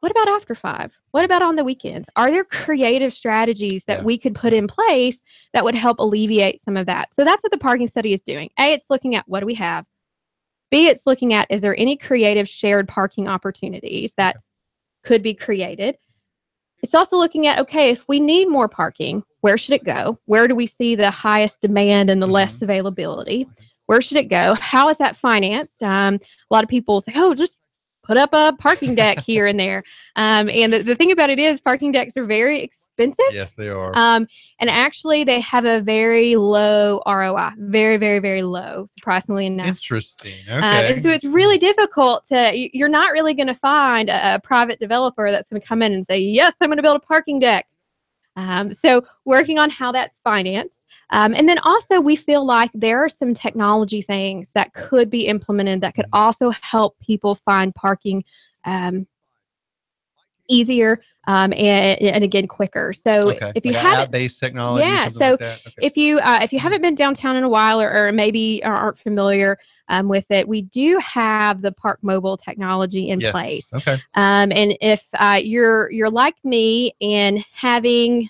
what about after 5? What about on the weekends? Are there creative strategies that we could put in place that would help alleviate some of that? So that's what the parking study is doing. A, it's looking at what do we have. B, it's looking at, is there any creative shared parking opportunities that could be created? It's also looking at, okay, if we need more parking, where should it go? Where do we see the highest demand and the less availability? Where should it go? How is that financed? A lot of people say, oh, just put up a parking deck here and there. And the thing about it is parking decks are very expensive. Yes, they are. And actually they have a very low ROI, very, very, very low, surprisingly enough. Interesting. Okay. And so it's really difficult you're not really going to find a private developer that's going to come in and say, yes, I'm going to build a parking deck. So working on how that's financed. And then also we feel like there are some technology things that could be implemented that could also help people find parking easier and again quicker. So if you have app-based technology, so like that. if you haven't been downtown in a while or maybe aren't familiar with it, we do have the Park Mobile technology in place. Okay. And if you're like me and having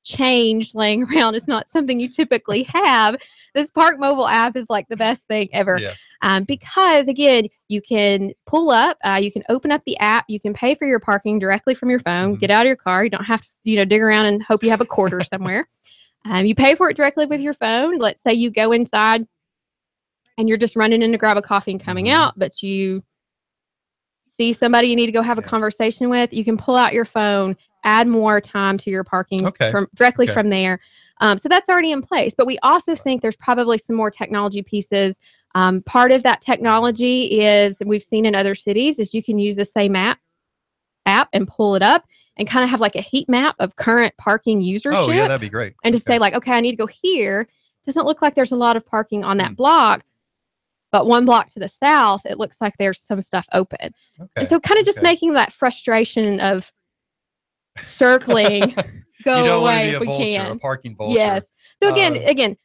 change laying around is not something you typically have, this Park Mobile app is like the best thing ever. Because again, you can pull up, you can open up the app, you can pay for your parking directly from your phone, get out of your car. You don't have to, dig around and hope you have a quarter somewhere. You pay for it directly with your phone. Let's say you go inside and you're just running in to grab a coffee and coming out, but you see somebody you need to go have a conversation with. You can pull out your phone, add more time to your parking directly from there. So that's already in place. But we also think there's probably some more technology pieces. Part of that technology is, we've seen in other cities, is you can use the same app and pull it up and kind of have like a heat map of current parking usership. Oh, yeah, that'd be great. And to say like, okay, I need to go here. Doesn't look like there's a lot of parking on that block. But one block to the south, it looks like there's some stuff open. And so kind of just making that frustration of circling go away if we can. A parking vulture. Yes. So again,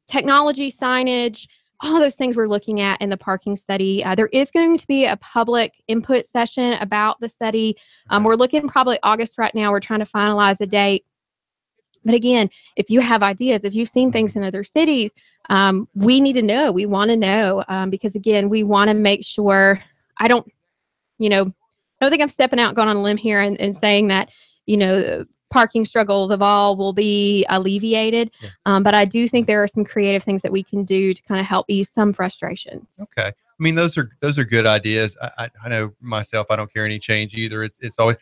technology, signage, all those things we're looking at in the parking study. There is going to be a public input session about the study. We're looking probably August right now. We're trying to finalize a date. But again, if you have ideas, if you've seen things in other cities, we need to know. We want to know because again, we want to make sure. I don't think I'm stepping out, going on a limb here and saying that, parking struggles of all will be alleviated. But I do think there are some creative things that we can do to kind of help ease some frustration. Okay. I mean, those are good ideas. I know myself, I don't care any change either. It's always,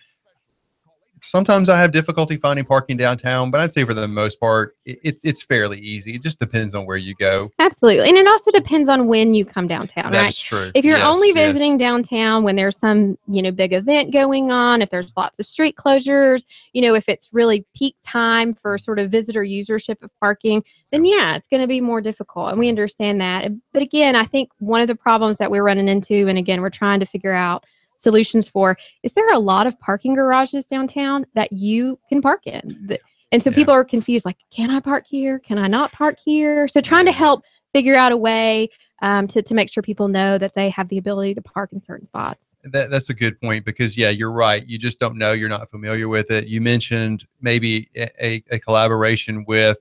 sometimes I have difficulty finding parking downtown, but I'd say for the most part, it's fairly easy. It just depends on where you go. Absolutely. And it also depends on when you come downtown, right? That's true. If you're only visiting downtown when there's some, big event going on, if there's lots of street closures, if it's really peak time for sort of visitor usership of parking, then it's going to be more difficult. And we understand that. But again, I think one of the problems that we're running into, and again, we're trying to figure out solutions for, is there a lot of parking garages downtown that you can park in? And so people are confused, like, can I park here? Can I not park here? So trying to help figure out a way to make sure people know that they have the ability to park in certain spots. That's a good point because, you're right. You just don't know. You're not familiar with it. You mentioned maybe a collaboration with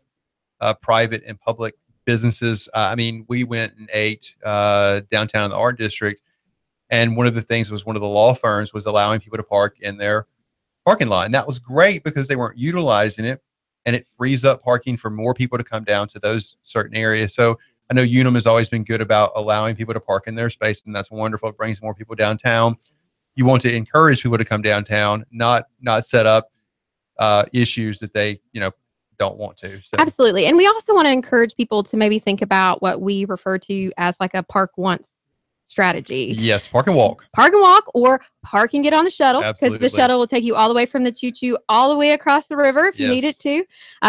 private and public businesses. I mean, we went and ate downtown in the art district. And one of the things was one of the law firms was allowing people to park in their parking lot. And that was great because they weren't utilizing it, and it frees up parking for more people to come down to those certain areas. So I know Unum has always been good about allowing people to park in their space, and that's wonderful. It brings more people downtown. You want to encourage people to come downtown, not set up issues that they, don't want to. So. Absolutely. And we also want to encourage people to maybe think about what we refer to as like a park once strategy. Yes, park and walk. Park and walk, or park and get on the shuttle, because the Absolutely. shuttle will take you all the way from the choo-choo all the way across the river if you need it to.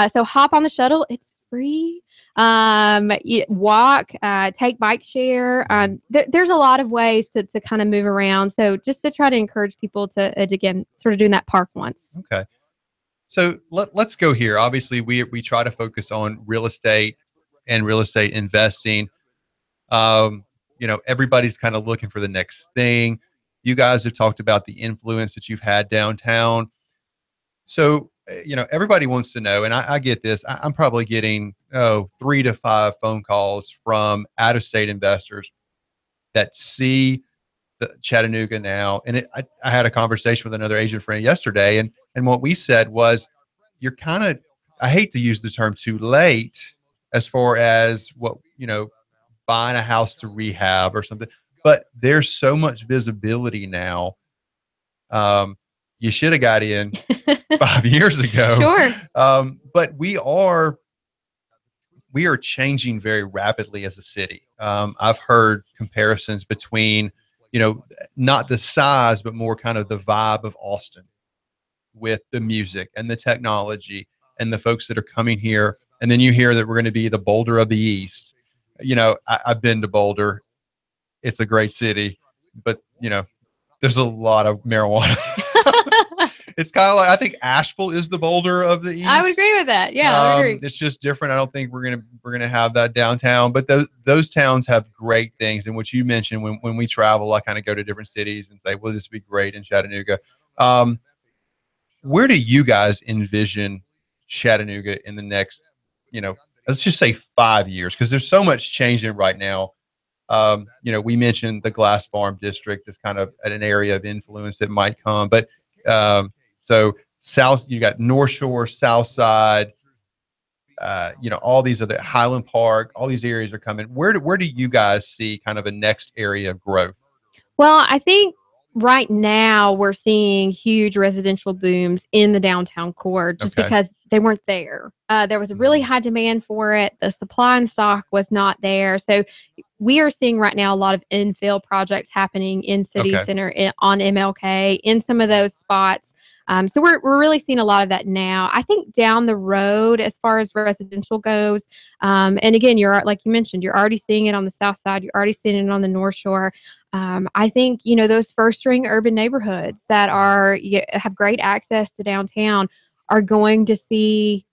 So hop on the shuttle. It's free. Walk, take bike share. There's a lot of ways to kind of move around. So just to try to encourage people to, again, sort of doing that park once. Okay. So let's go here. Obviously, we try to focus on real estate and real estate investing. Everybody's kind of looking for the next thing. You guys have talked about the influence that you've had downtown. So, everybody wants to know, and I get this. I'm probably getting 3 to 5 phone calls from out-of-state investors that see the Chattanooga now. And I had a conversation with another Asian friend yesterday, and what we said was, you're kind of, I hate to use the term too late as far as buying a house to rehab or something, but there's so much visibility now. You should have got in 5 years ago. Sure. But we are changing very rapidly as a city. I've heard comparisons between, not the size, but more kind of the vibe of Austin, with the music and the technology and the folks that are coming here. And then you hear that we're going to be the Boulder of the East. I've been to Boulder. It's a great city, but there's a lot of marijuana. It's kind of like, I think Asheville is the Boulder of the East. I would agree with that. Yeah, I would agree. It's just different. I don't think we're gonna have that downtown, but those towns have great things. And what you mentioned, when we travel, I kind of go to different cities and say, "Well, this would be great in Chattanooga." Where do you guys envision Chattanooga in the next, let's just say 5 years? Because there's so much changing right now. We mentioned the Glass Farm District is kind of at an area of influence that might come, but so South, you got North Shore, South Side, all these other, Highland Park, all these areas are coming. Where do you guys see kind of a next area of growth? Well, I think right now we're seeing huge residential booms in the downtown core just because they weren't there. There was a really high demand for it. The supply and stock was not there. So we are seeing right now a lot of infill projects happening in City Center, on MLK, in some of those spots. So we're really seeing a lot of that now. I think down the road, as far as residential goes, and again, like you mentioned, you're already seeing it on the South Side. You're already seeing it on the North Shore. I think, those first string urban neighborhoods that have great access to downtown are going to see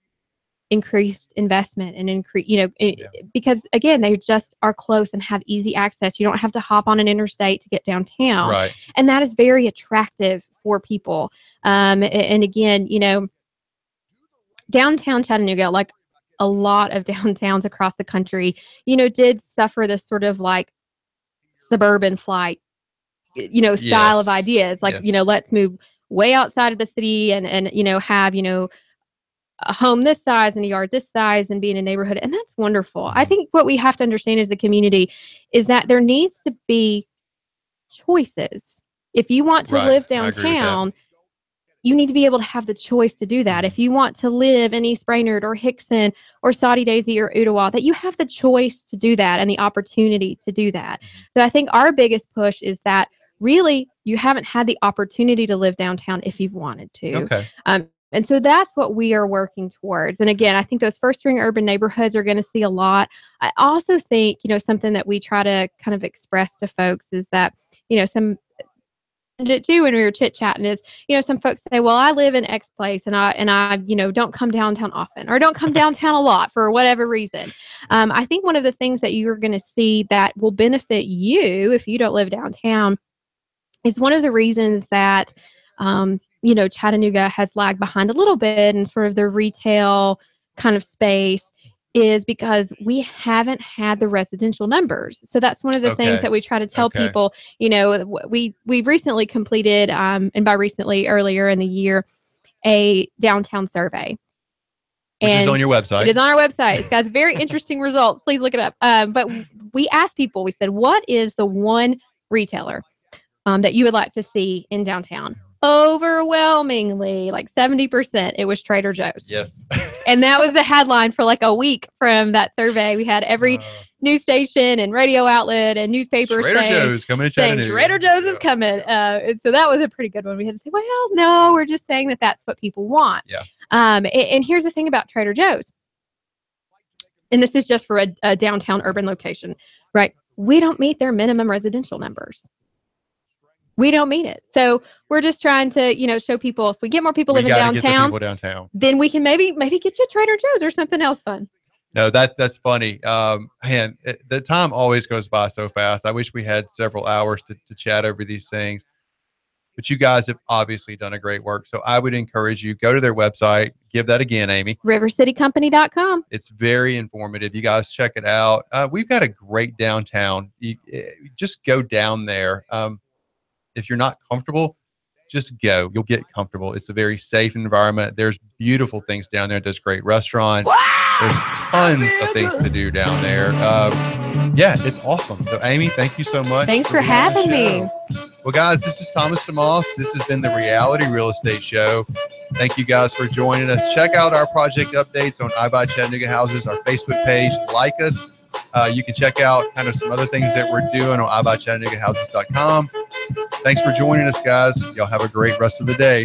increased investment and because again, they just are close and have easy access. You don't have to hop on an interstate to get downtown. Right. And that is very attractive for people. And again, downtown Chattanooga, like a lot of downtowns across the country, did suffer this sort of like suburban flight, style of ideas. Like, let's move way outside of the city and have, a home this size and a yard this size and be in a neighborhood. And that's wonderful. I think what we have to understand as a community is that there needs to be choices. If you want to live downtown, you need to be able to have the choice to do that. If you want to live in East Brainerd or Hickson or Soddy Daisy or Ottawa, that you have the choice to do that and the opportunity to do that. So I think our biggest push is that really you haven't had the opportunity to live downtown if you've wanted to. And so that's what we are working towards. And again, I think those first string urban neighborhoods are going to see a lot. I also think, something that we try to kind of express to folks is that, some it too when we were chit-chatting is, some folks say, well, I live in X place and I don't come downtown often or don't come downtown a lot for whatever reason. I think one of the things that you're going to see that will benefit you if you don't live downtown is one of the reasons that, Chattanooga has lagged behind a little bit in sort of the retail kind of space is because we haven't had the residential numbers. So that's one of the things that we try to tell people. We recently completed, and by recently, earlier in the year, a downtown survey. Which is on your website. It is on our website. It's got very interesting results. Please look it up. But we asked people, we said, what is the one retailer that you would like to see in downtown? overwhelmingly, like 70%, it was Trader Joe's. Yes. And that was the headline for like a week from that survey. We had every news station and radio outlet and newspaper Trader Joe's coming to Chattanooga. Trader Joe's is coming. And so that was a pretty good one. We had to say, well, no, we're just saying that that's what people want. Yeah. And here's the thing about Trader Joe's. And this is just for a downtown urban location, right? We don't meet their minimum residential numbers. We don't meet it. So we're just trying to, show people, if we get more people living downtown, then we can maybe get you a Trader Joe's or something else fun. No, that's funny. Man, the time always goes by so fast. I wish we had several hours to chat over these things. But you guys have obviously done a great work. So I would encourage you, go to their website. Give that again, Amy. rivercitycompany.com. It's very informative. You guys check it out. We've got a great downtown. You just go down there. If you're not comfortable, just go. You'll get comfortable. It's a very safe environment. There's beautiful things down there. There's great restaurants. There's tons of things to do down there. Yeah, it's awesome. So, Amy, thank you so much. Thanks for having me. Well, guys, this is Thomas DeMoss. This has been the Reality Real Estate Show. Thank you guys for joining us. Check out our project updates on I Buy Chattanooga Houses, our Facebook page. Like us. You can check out kind of some other things that we're doing on ibuychattanooga.com. Thanks for joining us, guys. Y'all have a great rest of the day.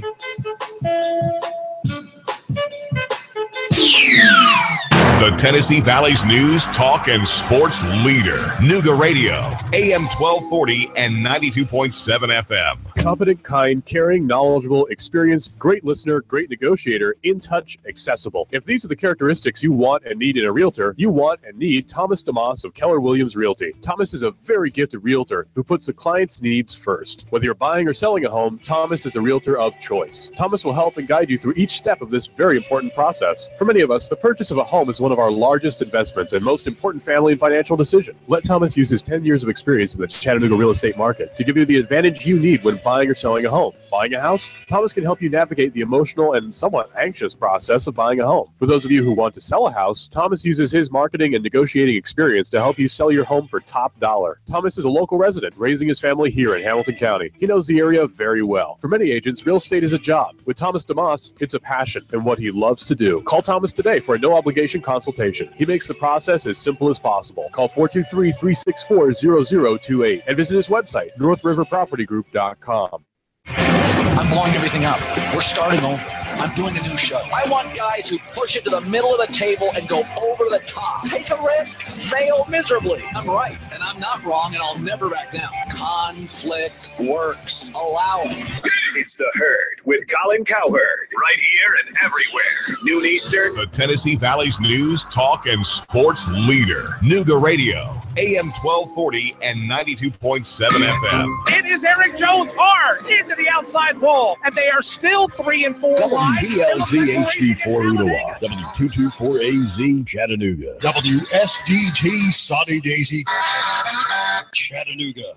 The Tennessee Valley's news, talk, and sports leader. Nooga Radio, AM 1240 and 92.7 FM. Competent, kind, caring, knowledgeable, experienced, great listener, great negotiator, in touch, accessible. If these are the characteristics you want and need in a realtor, you want and need Thomas DeMoss of Keller Williams Realty. Thomas is a very gifted realtor who puts the client's needs first. Whether you're buying or selling a home, Thomas is the realtor of choice. Thomas will help and guide you through each step of this very important process. For many of us, the purchase of a home is one of our largest investments and most important family and financial decision. Let Thomas use his 10 years of experience in the Chattanooga real estate market to give you the advantage you need when buying or selling a home. Buying a house? Thomas can help you navigate the emotional and somewhat anxious process of buying a home. For those of you who want to sell a house, Thomas uses his marketing and negotiating experience to help you sell your home for top dollar. Thomas is a local resident raising his family here in Hamilton County. He knows the area very well. For many agents, real estate is a job. With Thomas DeMoss, it's a passion and what he loves to do. Call Thomas today for a no-obligation consultation. He makes the process as simple as possible. Call 423-364-0028 and visit his website, northriverpropertygroup.com. I'm blowing everything up. We're starting over. I'm doing a new show. I want guys who push it to the middle of the table and go over the top. Take a risk, fail miserably. I'm right, and I'm not wrong, and I'll never back down. Conflict works. Allow it. It's The Herd with Colin Cowherd. Right here and everywhere. Noon Eastern. The Tennessee Valley's news, talk, and sports leader. Nooga Radio, AM 1240 and 92.7 FM. It is Eric Jones hard into the outside wall, and they are still 3-4 wide. WBLZ HD4 Ottawa, W224AZ Chattanooga, WSDT Sunny Daisy Chattanooga.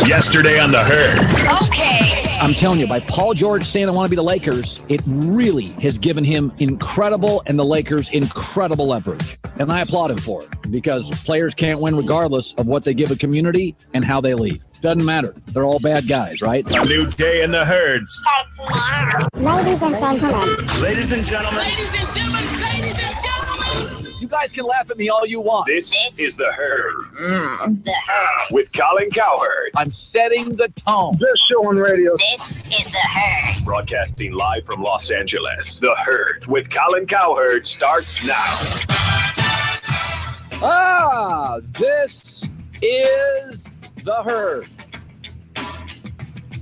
Yesterday on The Herd. Okay. I'm telling you, by Paul George saying I want to be the Lakers, it really has given him incredible and the Lakers incredible leverage. And I applaud him for it because players can't win regardless of what they give a community and how they lead. Doesn't matter. They're all bad guys, right? A new day in the Herd. Ladies and gentlemen. Ladies and gentlemen. Ladies and gentlemen. Ladies and gentlemen. You guys can laugh at me all you want. This is The Herd. The Herd. With Colin Cowherd. I'm setting the tone. This show on radio. This is The Herd. Broadcasting live from Los Angeles. The Herd with Colin Cowherd starts now. This is The Herd.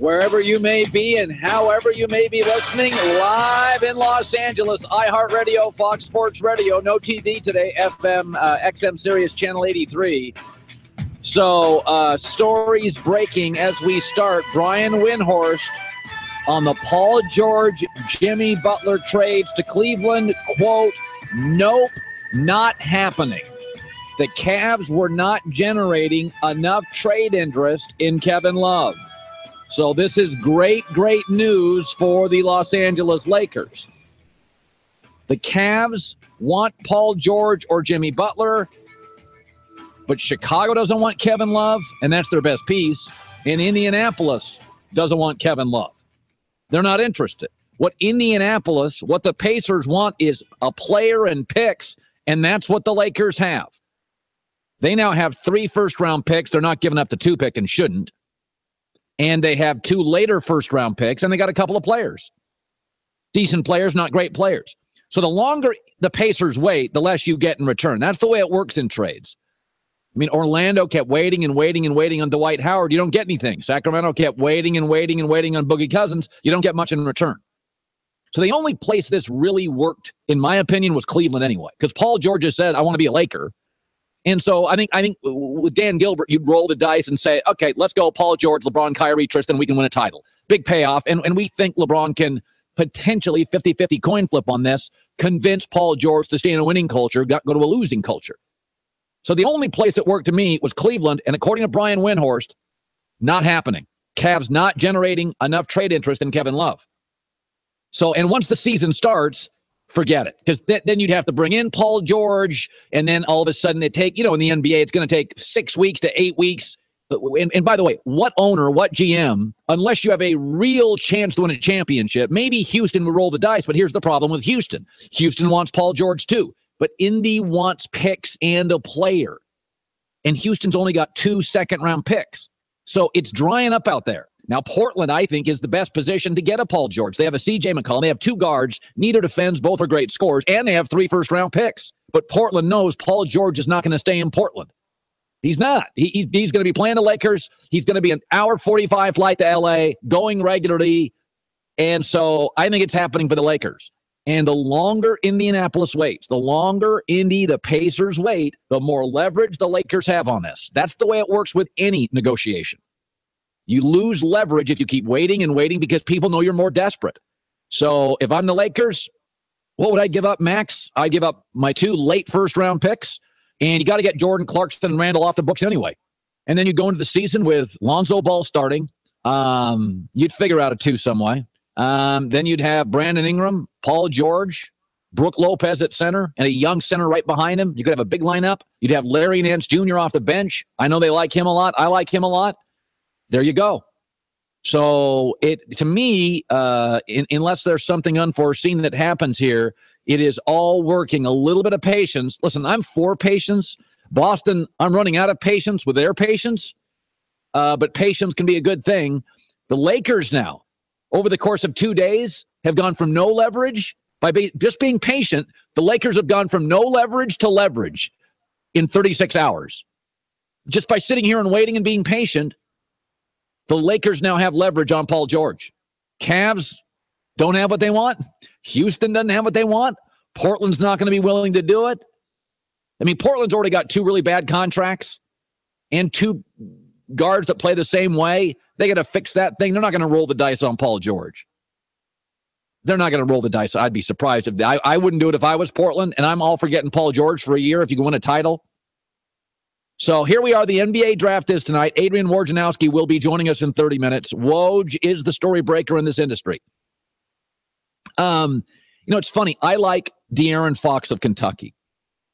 Wherever you may be and however you may be listening, live in Los Angeles, iHeartRadio, Fox Sports Radio, no TV today, FM, XM Sirius Channel 83. So, stories breaking as we start. Brian Windhorst on the Paul George, Jimmy Butler trades to Cleveland, quote, nope, not happening. The Cavs were not generating enough trade interest in Kevin Love. So this is great, great news for the Los Angeles Lakers. The Cavs want Paul George or Jimmy Butler, but Chicago doesn't want Kevin Love, and that's their best piece. And Indianapolis doesn't want Kevin Love. They're not interested. What the Pacers want is a player and picks, and that's what the Lakers have. They now have 3 first-round picks. They're not giving up the 2 pick and shouldn't. And they have 2 later first-round picks, and they got a couple of players. Decent players, not great players. So the longer the Pacers wait, the less you get in return. That's the way it works in trades. I mean, Orlando kept waiting and waiting and waiting on Dwight Howard. You don't get anything. Sacramento kept waiting and waiting and waiting on Boogie Cousins. You don't get much in return. So the only place this really worked, in my opinion, was Cleveland anyway, because Paul George has said, I want to be a Laker. And so I think with Dan Gilbert, you'd roll the dice and say, okay, let's go Paul George, LeBron, Kyrie, Tristan, we can win a title. Big payoff. And we think LeBron can potentially 50-50 coin flip on this, convince Paul George to stay in a winning culture, go to a losing culture. So the only place that worked to me was Cleveland, and according to Brian Windhorst, not happening. Cavs not generating enough trade interest in Kevin Love. So, and once the season starts, forget it, because then you'd have to bring in Paul George, and then all of a sudden in the NBA, it's going to take 6 weeks to 8 weeks. And by the way, what owner, what GM, unless you have a real chance to win a championship, maybe Houston would roll the dice, but here's the problem with Houston. Houston wants Paul George too, but Indy wants picks and a player. And Houston's only got 2 second-round picks. So it's drying up out there. Now, Portland, I think, is the best position to get a Paul George. They have a C.J. McCollum. They have 2 guards. Neither defends. Both are great scorers. And they have 3 first-round picks. But Portland knows Paul George is not going to stay in Portland. He's not. He's going to be playing the Lakers. He's going to be an hour 45 flight to L.A., going regularly. And so I think it's happening for the Lakers. And the longer Indianapolis waits, the longer the Pacers wait, the more leverage the Lakers have on this. That's the way it works with any negotiation. You lose leverage if you keep waiting and waiting because people know you're more desperate. So if I'm the Lakers, what would I give up, Max? I'd give up my 2 late first-round picks, and you got to get Jordan Clarkson and Randall off the books anyway. And then you go into the season with Lonzo Ball starting. You'd figure out a 2 some way. Then you'd have Brandon Ingram, Paul George, Brook Lopez at center, and a young center right behind him. You could have a big lineup. You'd have Larry Nance Jr. off the bench. I know they like him a lot. I like him a lot. There you go. So to me, unless there's something unforeseen that happens here, it is all working. A little bit of patience. Listen, I'm for patience. Boston, I'm running out of patience with their patience, but patience can be a good thing. The Lakers now, over the course of 2 days, have gone from no leverage by just being patient. The Lakers have gone from no leverage to leverage in 36 hours. Just by sitting here and waiting and being patient, the Lakers now have leverage on Paul George. Cavs don't have what they want. Houston doesn't have what they want. Portland's not going to be willing to do it. I mean, Portland's already got 2 really bad contracts and 2 guards that play the same way. They got to fix that thing. They're not going to roll the dice on Paul George. They're not going to roll the dice. I'd be surprised if I wouldn't do it if I was Portland, and I'm all for getting Paul George for a year if you can win a title. So here we are. The NBA draft is tonight. Adrian Wojnarowski will be joining us in 30 minutes. Woj is the story breaker in this industry. It's funny. I like De'Aaron Fox of Kentucky,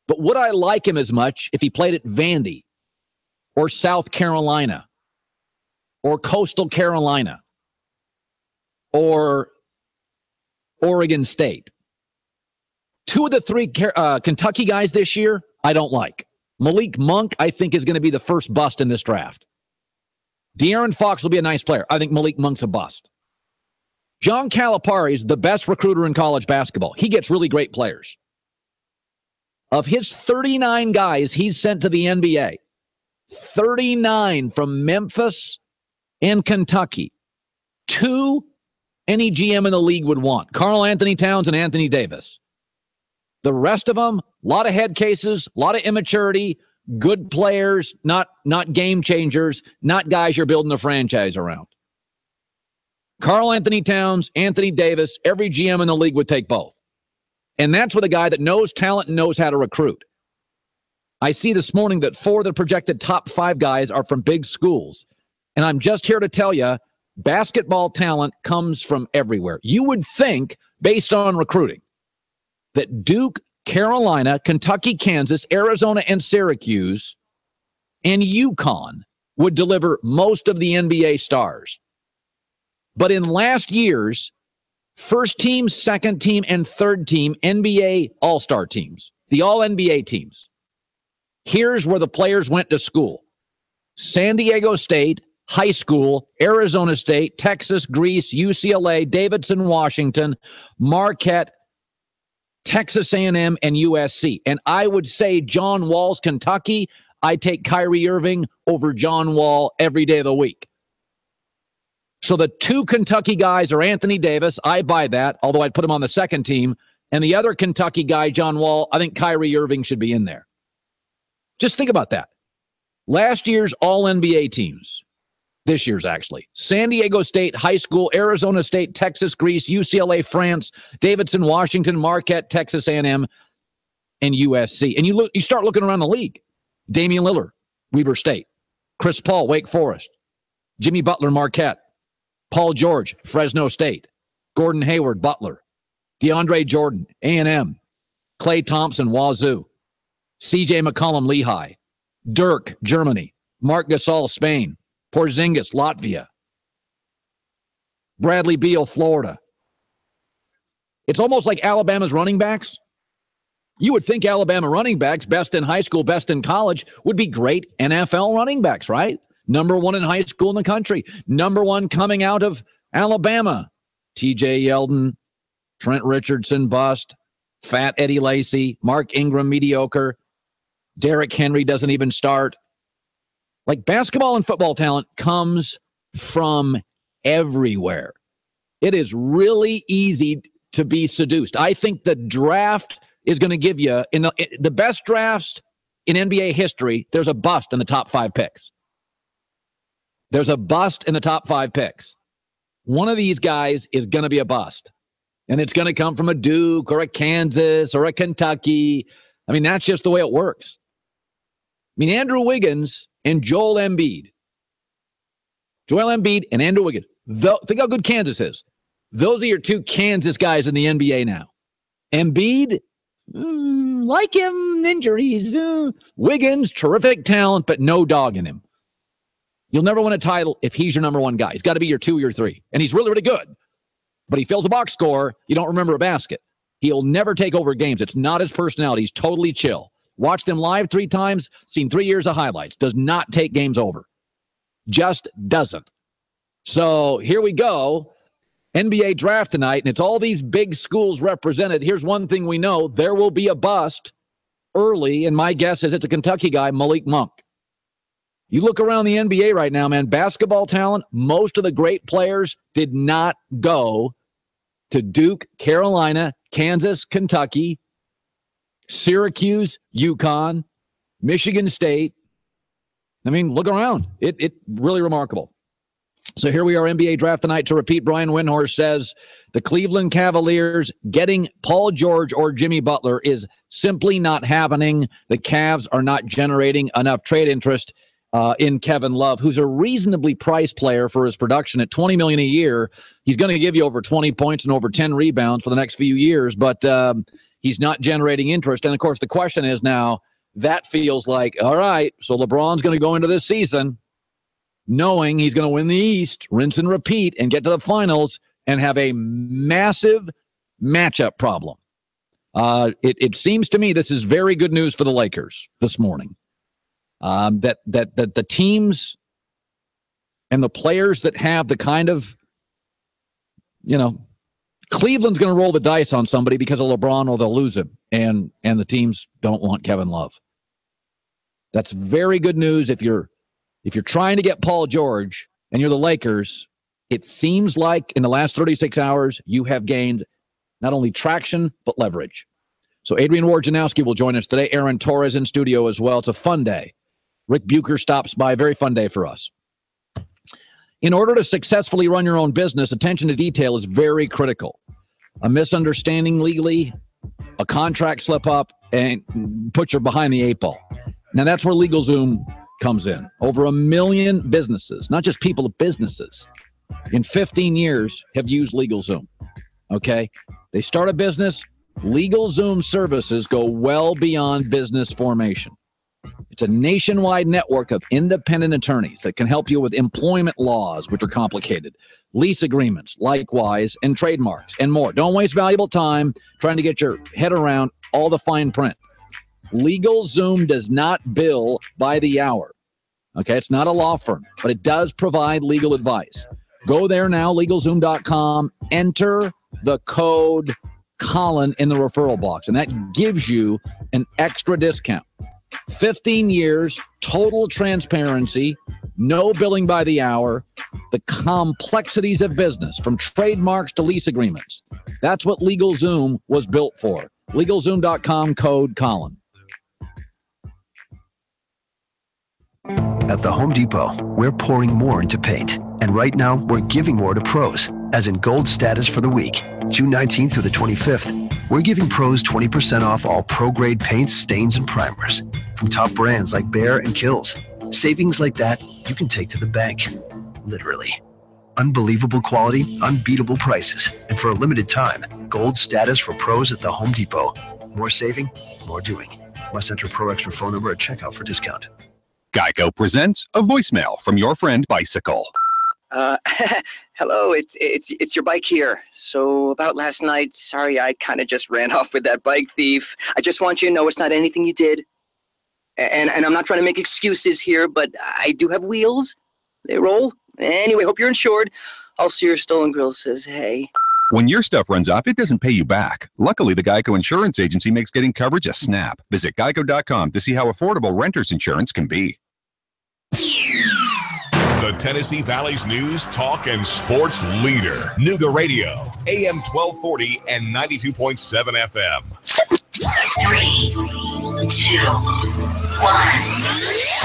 but would I like him as much if he played at Vandy or South Carolina or Coastal Carolina or Oregon State? 2 of the 3 Kentucky guys this year, I don't like. Malik Monk, I think, is going to be the first bust in this draft. De'Aaron Fox will be a nice player. I think Malik Monk's a bust. John Calipari is the best recruiter in college basketball. He gets really great players. Of his 39 guys he's sent to the NBA, 39 from Memphis and Kentucky, 2 any GM in the league would want. Karl Anthony Towns and Anthony Davis. The rest of them, a lot of head cases, a lot of immaturity, good players, not game changers, not guys you're building a franchise around. Karl Anthony Towns, Anthony Davis, every GM in the league would take both. And that's with a guy that knows talent and knows how to recruit. I see this morning that 4 of the projected top 5 guys are from big schools. And I'm just here to tell you, basketball talent comes from everywhere. You would think, based on recruiting, that Duke, Carolina, Kentucky, Kansas, Arizona, and Syracuse, and UConn would deliver most of the NBA stars. But in last year's first team, second team, and third team NBA All-Star teams, the All-NBA teams, here's where the players went to school. San Diego State, high school, Arizona State, Texas, Greece, UCLA, Davidson, Washington, Marquette, Texas A&M, and USC. And I would say John Wall's Kentucky, I take Kyrie Irving over John Wall every day of the week. So the 2 Kentucky guys are Anthony Davis. I buy that, although I'd put him on the second team. And the other Kentucky guy, John Wall, I think Kyrie Irving should be in there. Just think about that. Last year's All-NBA teams, this year's actually, San Diego State, high school, Arizona State, Texas, Greece, UCLA, France, Davidson, Washington, Marquette, Texas A&M, and USC. And you start looking around the league. Damian Lillard, Weber State. Chris Paul, Wake Forest. Jimmy Butler, Marquette. Paul George, Fresno State. Gordon Hayward, Butler. DeAndre Jordan, A&M. Klay Thompson, Wazoo. C.J. McCollum, Lehigh. Dirk, Germany. Marc Gasol, Spain. Porzingis, Latvia. Bradley Beal, Florida. It's almost like Alabama's running backs. You would think Alabama running backs, best in high school, best in college, would be great NFL running backs, right? Number 1 in high school in the country. Number 1 coming out of Alabama. T.J. Yeldon, Trent Richardson, bust. Fat Eddie Lacy. Mark Ingram, mediocre. Derrick Henry doesn't even start. Like, basketball and football talent comes from everywhere. It is really easy to be seduced. I think the draft is going to give you, in the best drafts in NBA history, there's a bust in the top 5 picks. There's a bust in the top 5 picks. One of these guys is going to be a bust. And it's going to come from a Duke or a Kansas or a Kentucky. I mean, that's just the way it works. I mean, Andrew Wiggins and Joel Embiid. Joel Embiid and Andrew Wiggins. Think how good Kansas is. Those are your 2 Kansas guys in the NBA now. Embiid, like him, injuries. Wiggins, terrific talent, but no dog in him. You'll never win a title if he's your number 1 guy. He's got to be your 2 or your 3. And he's really, really good. But he fills a box score. You don't remember a basket. He'll never take over games. It's not his personality. He's totally chill. Watched him live 3 times, seen 3 years of highlights. Does not take games over. Just doesn't. So here we go. NBA draft tonight, and it's all these big schools represented. Here's one thing we know. There will be a bust early, and my guess is it's a Kentucky guy, Malik Monk. You look around the NBA right now, man, basketball talent, most of the great players did not go to Duke, Carolina, Kansas, Kentucky, Syracuse, UConn, Michigan State. I mean, look around. It really remarkable. So here we are, NBA draft tonight. To repeat, Brian Windhorst says the Cleveland Cavaliers getting Paul George or Jimmy Butler is simply not happening. The Cavs are not generating enough trade interest in Kevin Love, who's a reasonably priced player for his production at $20 million a year. He's going to give you over 20 points and over 10 rebounds for the next few years, but he's not generating interest. And of course, the question is now, that feels like, all right, so LeBron's going to go into this season knowing he's going to win the East, rinse and repeat, and get to the finals and have a massive matchup problem. It seems to me this is very good news for the Lakers this morning. That the teams and the players that have the kind of, Cleveland's going to roll the dice on somebody because of LeBron or they'll lose him. And the teams don't want Kevin Love. That's very good news. If you're trying to get Paul George and you're the Lakers, it seems like in the last 36 hours, you have gained not only traction, but leverage. So Adrian Wojnarowski will join us today. Aaron Torres in studio as well. It's a fun day. Rick Bucher stops by. Very fun day for us. In order to successfully run your own business, attention to detail is very critical. A misunderstanding legally, a contract slip up, and put you behind the 8 ball. Now, that's where LegalZoom comes in. Over 1 million businesses, not just people, businesses, in 15 years have used LegalZoom. Okay? They start a business. LegalZoom services go well beyond business formation. It's a nationwide network of independent attorneys that can help you with employment laws, which are complicated, lease agreements, likewise, and trademarks, and more. Don't waste valuable time trying to get your head around all the fine print. LegalZoom does not bill by the hour. Okay, it's not a law firm, but it does provide legal advice. Go there now, LegalZoom.com, enter the code Colin in the referral box, and that gives you an extra discount. 15 years, total transparency, no billing by the hour, the complexities of business, from trademarks to lease agreements. That's what LegalZoom was built for. LegalZoom.com, code Colin. At the Home Depot, we're pouring more into paint. And right now, we're giving more to pros, as in gold status for the week. June 19th through the 25th, we're giving pros 20% off all pro-grade paints, stains, and primers from top brands like Behr and Kills. Savings like that you can take to the bank. Literally. Unbelievable quality, unbeatable prices. And for a limited time, gold status for pros at the Home Depot. More saving, more doing. Must enter Pro Extra phone number at checkout for discount. Geico presents a voicemail from your friend Bicycle. Hello, it's your bike here. So about last night, sorry, I kind of just ran off with that bike thief. I just want you to know it's not anything you did. And I'm not trying to make excuses here, but I do have wheels. They roll. Anyway, hope you're insured. Also, your stolen grill says, hey. When your stuff runs off, it doesn't pay you back. Luckily, the Geico Insurance Agency makes getting coverage a snap. Visit geico.com to see how affordable renter's insurance can be. The Tennessee Valley's news, talk, and sports leader. Nooga Radio, AM 1240 and 92.7 FM. 3, 2, 1.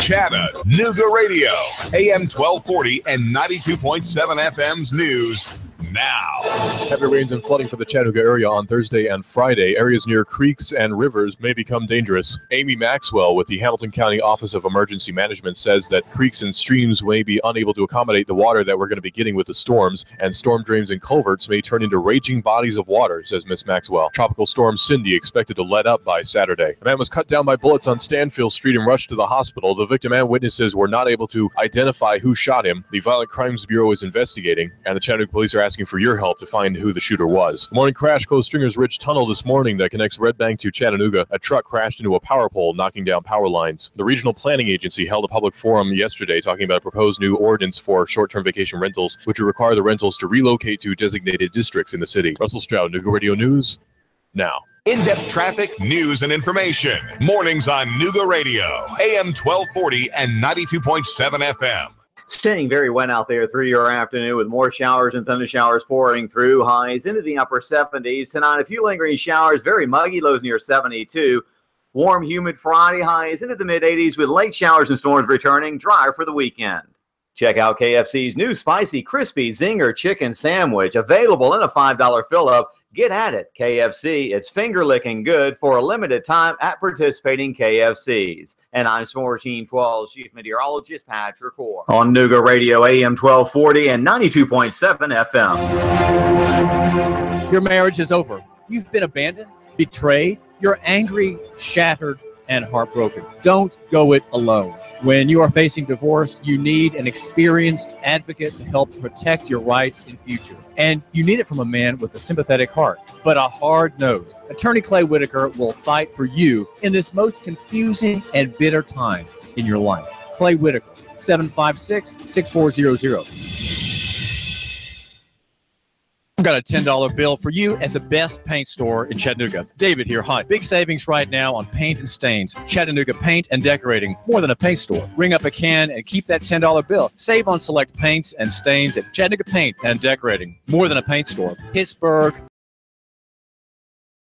Chattanooga Radio, AM 1240 and 92.7 FM's news. Now. Heavy rains and flooding for the Chattanooga area on Thursday and Friday. Areas near creeks and rivers may become dangerous. Amy Maxwell with the Hamilton County Office of Emergency Management says that creeks and streams may be unable to accommodate the water that we're going to be getting with the storms, and storm drains and culverts may turn into raging bodies of water, says Miss Maxwell. Tropical storm Cindy expected to let up by Saturday. A man was cut down by bullets on Stanfield Street and rushed to the hospital. The victim and witnesses were not able to identify who shot him. The Violent Crimes Bureau is investigating, and the Chattanooga police are asking for your help to find who the shooter was. Morning crash closed Stringer's Ridge Tunnel this morning that connects Red Bank to Chattanooga. A truck crashed into a power pole, knocking down power lines. The Regional Planning Agency held a public forum yesterday talking about a proposed new ordinance for short-term vacation rentals, which would require the rentals to relocate to designated districts in the city. Russell Stroud, Nooga Radio News, now. In-depth traffic, news, and information. Mornings on Nooga Radio, AM 1240 and 92.7 FM. Staying very wet out there through your afternoon with more showers and thunder showers pouring through, highs into the upper 70s. Tonight, a few lingering showers, very muggy, lows near 72. Warm, humid Friday, highs into the mid-80s with late showers and storms returning, drier for the weekend. Check out KFC's new spicy, crispy Zinger chicken sandwich, available in a $5 fill-up. Get at it, KFC. It's finger-licking good for a limited time at participating KFCs. And I'm Sports Team 12 Chief Meteorologist Patrick Orr on Nooga Radio, AM 1240 and 92.7 FM. Your marriage is over. You've been abandoned, betrayed. You're angry, shattered, and heartbroken. Don't go it alone. When you are facing divorce, you need an experienced advocate to help protect your rights in future. And you need it from a man with a sympathetic heart, but a hard nose. Attorney Clay Whitaker will fight for you in this most confusing and bitter time in your life. Clay Whitaker, 756-6400. I've got a $10 bill for you at the best paint store in Chattanooga. David here. Hi. Big savings right now on paint and stains. Chattanooga Paint and Decorating. More than a paint store. Ring up a can and keep that $10 bill. Save on select paints and stains at Chattanooga Paint and Decorating. More than a paint store. Pittsburgh,